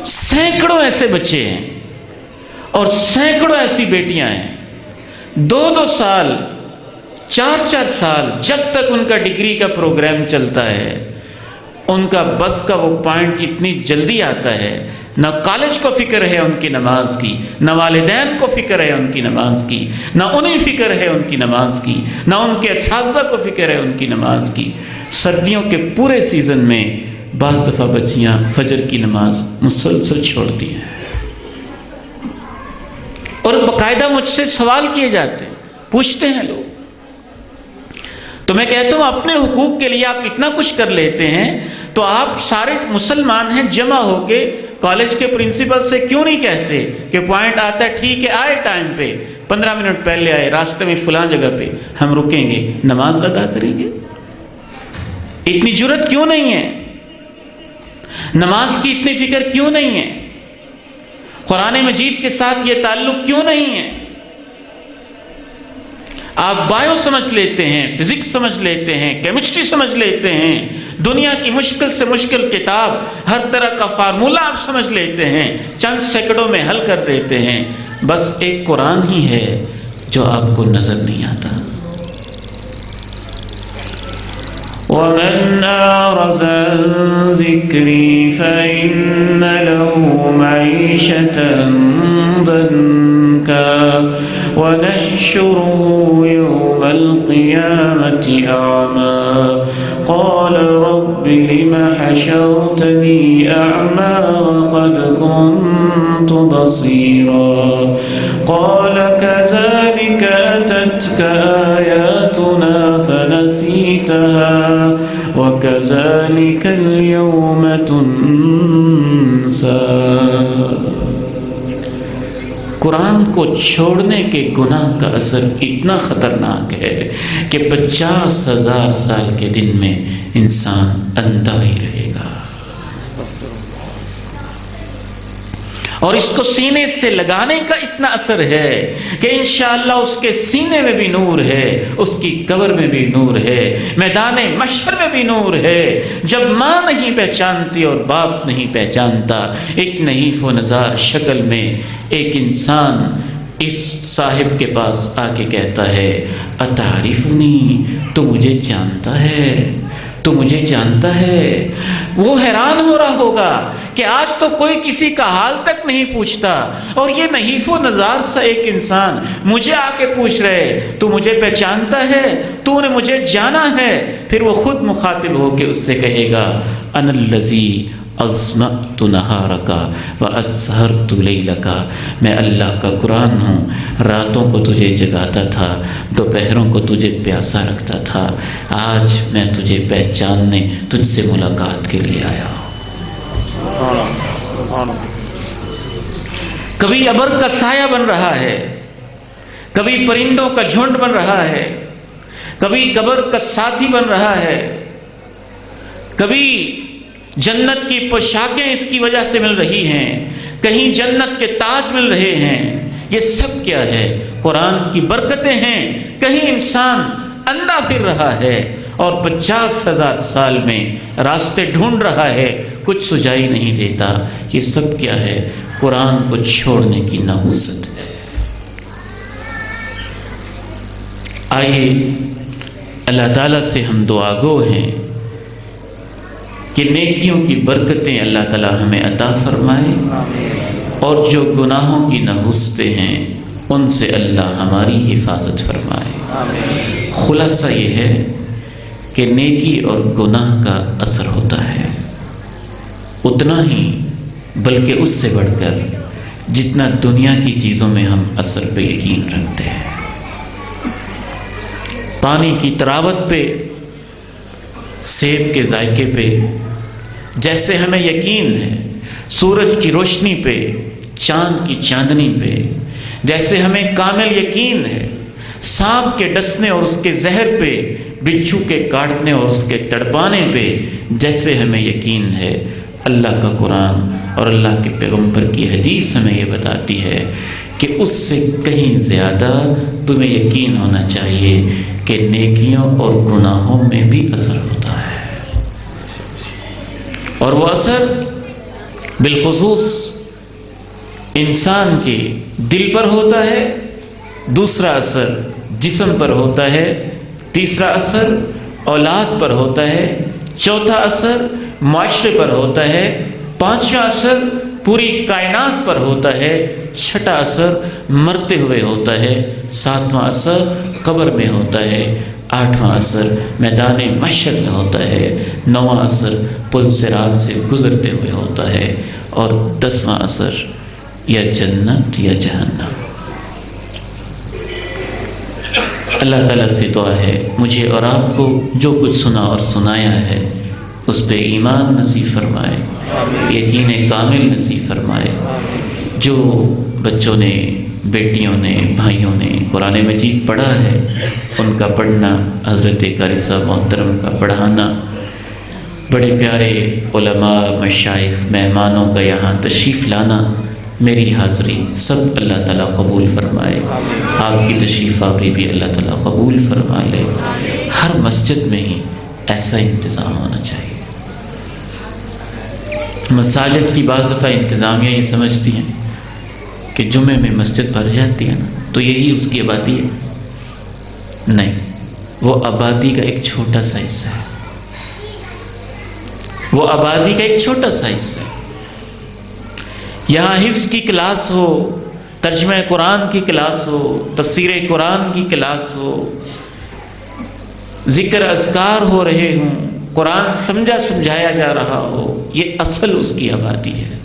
سینکڑوں ایسے بچے ہیں اور سینکڑوں ایسی بیٹیاں ہیں، 2-2 سال، 4-4 سال، جب تک ان کا ڈگری کا پروگرام چلتا ہے ان کا بس کا وہ پوائنٹ اتنی جلدی آتا ہے، نہ کالج کو فکر ہے ان کی نماز کی، نہ والدین کو فکر ہے ان کی نماز کی، نہ انہیں فکر ہے ان کی نماز کی، نہ ان کے اساتذہ کو فکر ہے ان کی نماز کی۔ سردیوں کے پورے سیزن میں بعض دفعہ بچیاں فجر کی نماز مسلسل چھوڑتی ہیں، اور باقاعدہ مجھ سے سوال کیے جاتے ہیں، پوچھتے ہیں لوگ۔ تو میں کہتا ہوں اپنے حقوق کے لیے آپ اتنا کچھ کر لیتے ہیں تو آپ سارے مسلمان ہیں جمع ہو کے کالج کے پرنسپل سے کیوں نہیں کہتے کہ پوائنٹ آتا ہے ٹھیک ہے، آئے ٹائم پہ، 15 منٹ پہلے آئے، راستے میں فلاں جگہ پہ ہم رکیں گے، نماز ادا کریں گے؟ اتنی جرت کیوں نہیں ہے؟ نماز کی اتنی فکر کیوں نہیں ہے؟ قرآن مجید کے ساتھ یہ تعلق کیوں نہیں ہے؟ آپ بایو سمجھ لیتے ہیں، فزکس سمجھ لیتے ہیں، کیمسٹری سمجھ لیتے ہیں، دنیا کی مشکل سے مشکل کتاب، ہر طرح کا فارمولہ آپ سمجھ لیتے ہیں، چند سیکنڈوں میں حل کر دیتے ہیں، بس ایک قرآن ہی ہے جو آپ کو نظر نہیں آتا۔ وَمَنْ أَعْرَضَ عَنْ ذِكْرِي فَإِنَّ لَهُ مَعِيشَةً ضَنكًا وَنَحْشُرُهُ يَوْمَ الْقِيَامَةِ أَعْمَى قَالَ رَبِّ لِمَ حَشَرْتَنِي أَعْمَى وَقَدْ كُنْتُ بَصِيرًا قَالَ كَذَلِكَ أَتَتْكَ آيَاتُنَا فَنَسِيتَهَا وَكَذَلِكَ الْيَوْمَ تُنْسَى۔ قرآن کو چھوڑنے کے گناہ کا اثر اتنا خطرناک ہے کہ 50,000 سال کے دن میں انسان اندھا ہی رہے گا، اور اس کو سینے سے لگانے کا اتنا اثر ہے کہ انشاءاللہ اس کے سینے میں بھی نور ہے، اس کی قبر میں بھی نور ہے، میدان محشر میں بھی نور ہے۔ جب ماں نہیں پہچانتی اور باپ نہیں پہچانتا، ایک نحیف و نزار شکل میں ایک انسان اس صاحب کے پاس آ کے کہتا ہے اتعرفنی، تو مجھے جانتا ہے؟ تو مجھے جانتا ہے۔ وہ حیران ہو رہا ہوگا کہ آج تو کوئی کسی کا حال تک نہیں پوچھتا، اور یہ نحیف و نزار سا ایک انسان مجھے آ کے پوچھ رہے تو مجھے پہچانتا ہے، تو نے مجھے جانا ہے۔ پھر وہ خود مخاطب ہو کے اس سے کہے گا انا الذی اظمأت نہارک واسہرت لیلک، میں اللہ کا قرآن ہوں، راتوں کو تجھے جگاتا تھا، دوپہروں کو تجھے پیاسا رکھتا تھا، آج میں تجھے پہچاننے تجھ سے ملاقات کے لیے آیا ہوں۔ کبھی ابر کا سایہ بن رہا ہے، کبھی پرندوں کا جھنڈ بن رہا ہے، کبھی قبر کا ساتھی بن رہا ہے، کبھی جنت کی پوشاکیں اس کی وجہ سے مل رہی ہیں، کہیں جنت کے تاج مل رہے ہیں۔ یہ سب کیا ہے؟ قرآن کی برکتیں ہیں۔ کہیں انسان اندھا پھر رہا ہے اور 50,000 سال میں راستے ڈھونڈ رہا ہے، کچھ سجائی نہیں دیتا۔ یہ سب کیا ہے؟ قرآن کو چھوڑنے کی نحوست ہے۔ آئیے اللہ تعالیٰ سے ہم دعا گو ہیں کہ نیکیوں کی برکتیں اللہ تعالیٰ ہمیں عطا فرمائے، اور جو گناہوں کی نحوستیں ہیں ان سے اللہ ہماری حفاظت فرمائے۔ خلاصہ یہ ہے کہ نیکی اور گناہ کا اثر ہوتا ہے اتنا ہی، بلکہ اس سے بڑھ کر جتنا دنیا کی چیزوں میں ہم اثر پہ یقین رکھتے ہیں۔ پانی کی تراوت پہ، سیب کے ذائقے پہ جیسے ہمیں یقین ہے، سورج کی روشنی پہ، چاند کی چاندنی پہ جیسے ہمیں کامل یقین ہے، سانپ کے ڈسنے اور اس کے زہر پہ، بچھو کے کاٹنے اور اس کے تڑپانے پہ جیسے ہمیں یقین ہے، اللہ کا قرآن اور اللہ کے پیغمبر کی حدیث ہمیں یہ بتاتی ہے کہ اس سے کہیں زیادہ تمہیں یقین ہونا چاہیے کہ نیکیوں اور گناہوں میں بھی اثر ہوتا ہے، اور وہ اثر بالخصوص انسان کے دل پر ہوتا ہے، دوسرا اثر جسم پر ہوتا ہے، تیسرا اثر اولاد پر ہوتا ہے، چوتھا اثر معاشرے پر ہوتا ہے، پانچواں اثر پوری کائنات پر ہوتا ہے، چھٹا اثر مرتے ہوئے ہوتا ہے، ساتواں اثر قبر میں ہوتا ہے، آٹھواں اثر میدان محشر میں ہوتا ہے، نواں اثر پل صراط سے گزرتے ہوئے ہوتا ہے، اور 10واں اثر یا جنت یا جہنم۔ اللہ تعالیٰ سے دعا ہے مجھے اور آپ کو جو کچھ سنا اور سنایا ہے اس پہ ایمان نصیب فرمائے، یقین کامل نصیب فرمائے۔ جو بچوں نے، بیٹیوں نے، بھائیوں نے قرآن مجید پڑھا ہے ان کا پڑھنا، حضرت قاری صاحب محترم کا پڑھانا، بڑے پیارے علماء، مشائخ، مہمانوں کا یہاں تشریف لانا، میری حاضری سب اللہ تعالیٰ قبول فرمائے، آپ کی تشریف آوری بھی اللہ تعالیٰ قبول فرما لے۔ ہر مسجد میں ہی ایسا انتظام ہونا چاہیے۔ مساجد کی بعض دفعہ انتظامیہ یہ سمجھتی ہیں کہ جمعے میں مسجد بھر جاتی ہے نا تو یہی اس کی آبادی ہے، نہیں، وہ آبادی کا ایک چھوٹا سا حصہ ہے، وہ آبادی کا ایک چھوٹا سا حصہ ہے۔ یہاں حفظ کی کلاس ہو، ترجمہ قرآن کی کلاس ہو، تفسیر قرآن کی کلاس ہو، ذکر اذکار ہو رہے ہوں، قرآن سمجھایا جا رہا ہو، یہ اصل اس کی آبادی ہے،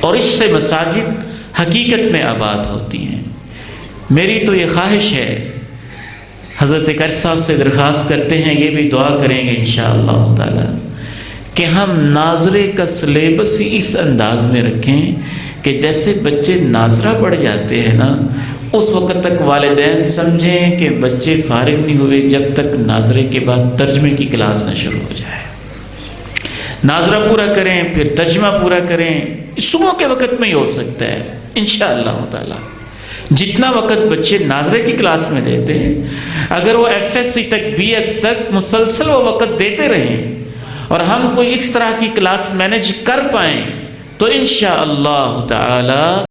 اور اس سے مساجد حقیقت میں آباد ہوتی ہیں۔ میری تو یہ خواہش ہے، حضرت قاری صاحب سے درخواست کرتے ہیں، یہ بھی دعا کریں گے انشاءاللہ تعالی کہ ہم ناظرے کا سلیبس ہی اس انداز میں رکھیں کہ جیسے بچے ناظرہ پڑھ جاتے ہیں نا، اس وقت تک والدین سمجھیں کہ بچے فارغ نہیں ہوئے جب تک ناظرے کے بعد ترجمے کی کلاس نہ شروع ہو جائے۔ ناظرہ پورا کریں، پھر ترجمہ پورا کریں، صبح کے وقت میں ہی ہو سکتا ہے انشاءاللہ تعالی۔ جتنا وقت بچے ناظرے کی کلاس میں دیتے ہیں، اگر وہ FSC تک، BS تک مسلسل وہ وقت دیتے رہیں اور ہم کوئی اس طرح کی کلاس مینیج کر پائیں تو انشاءاللہ تعالی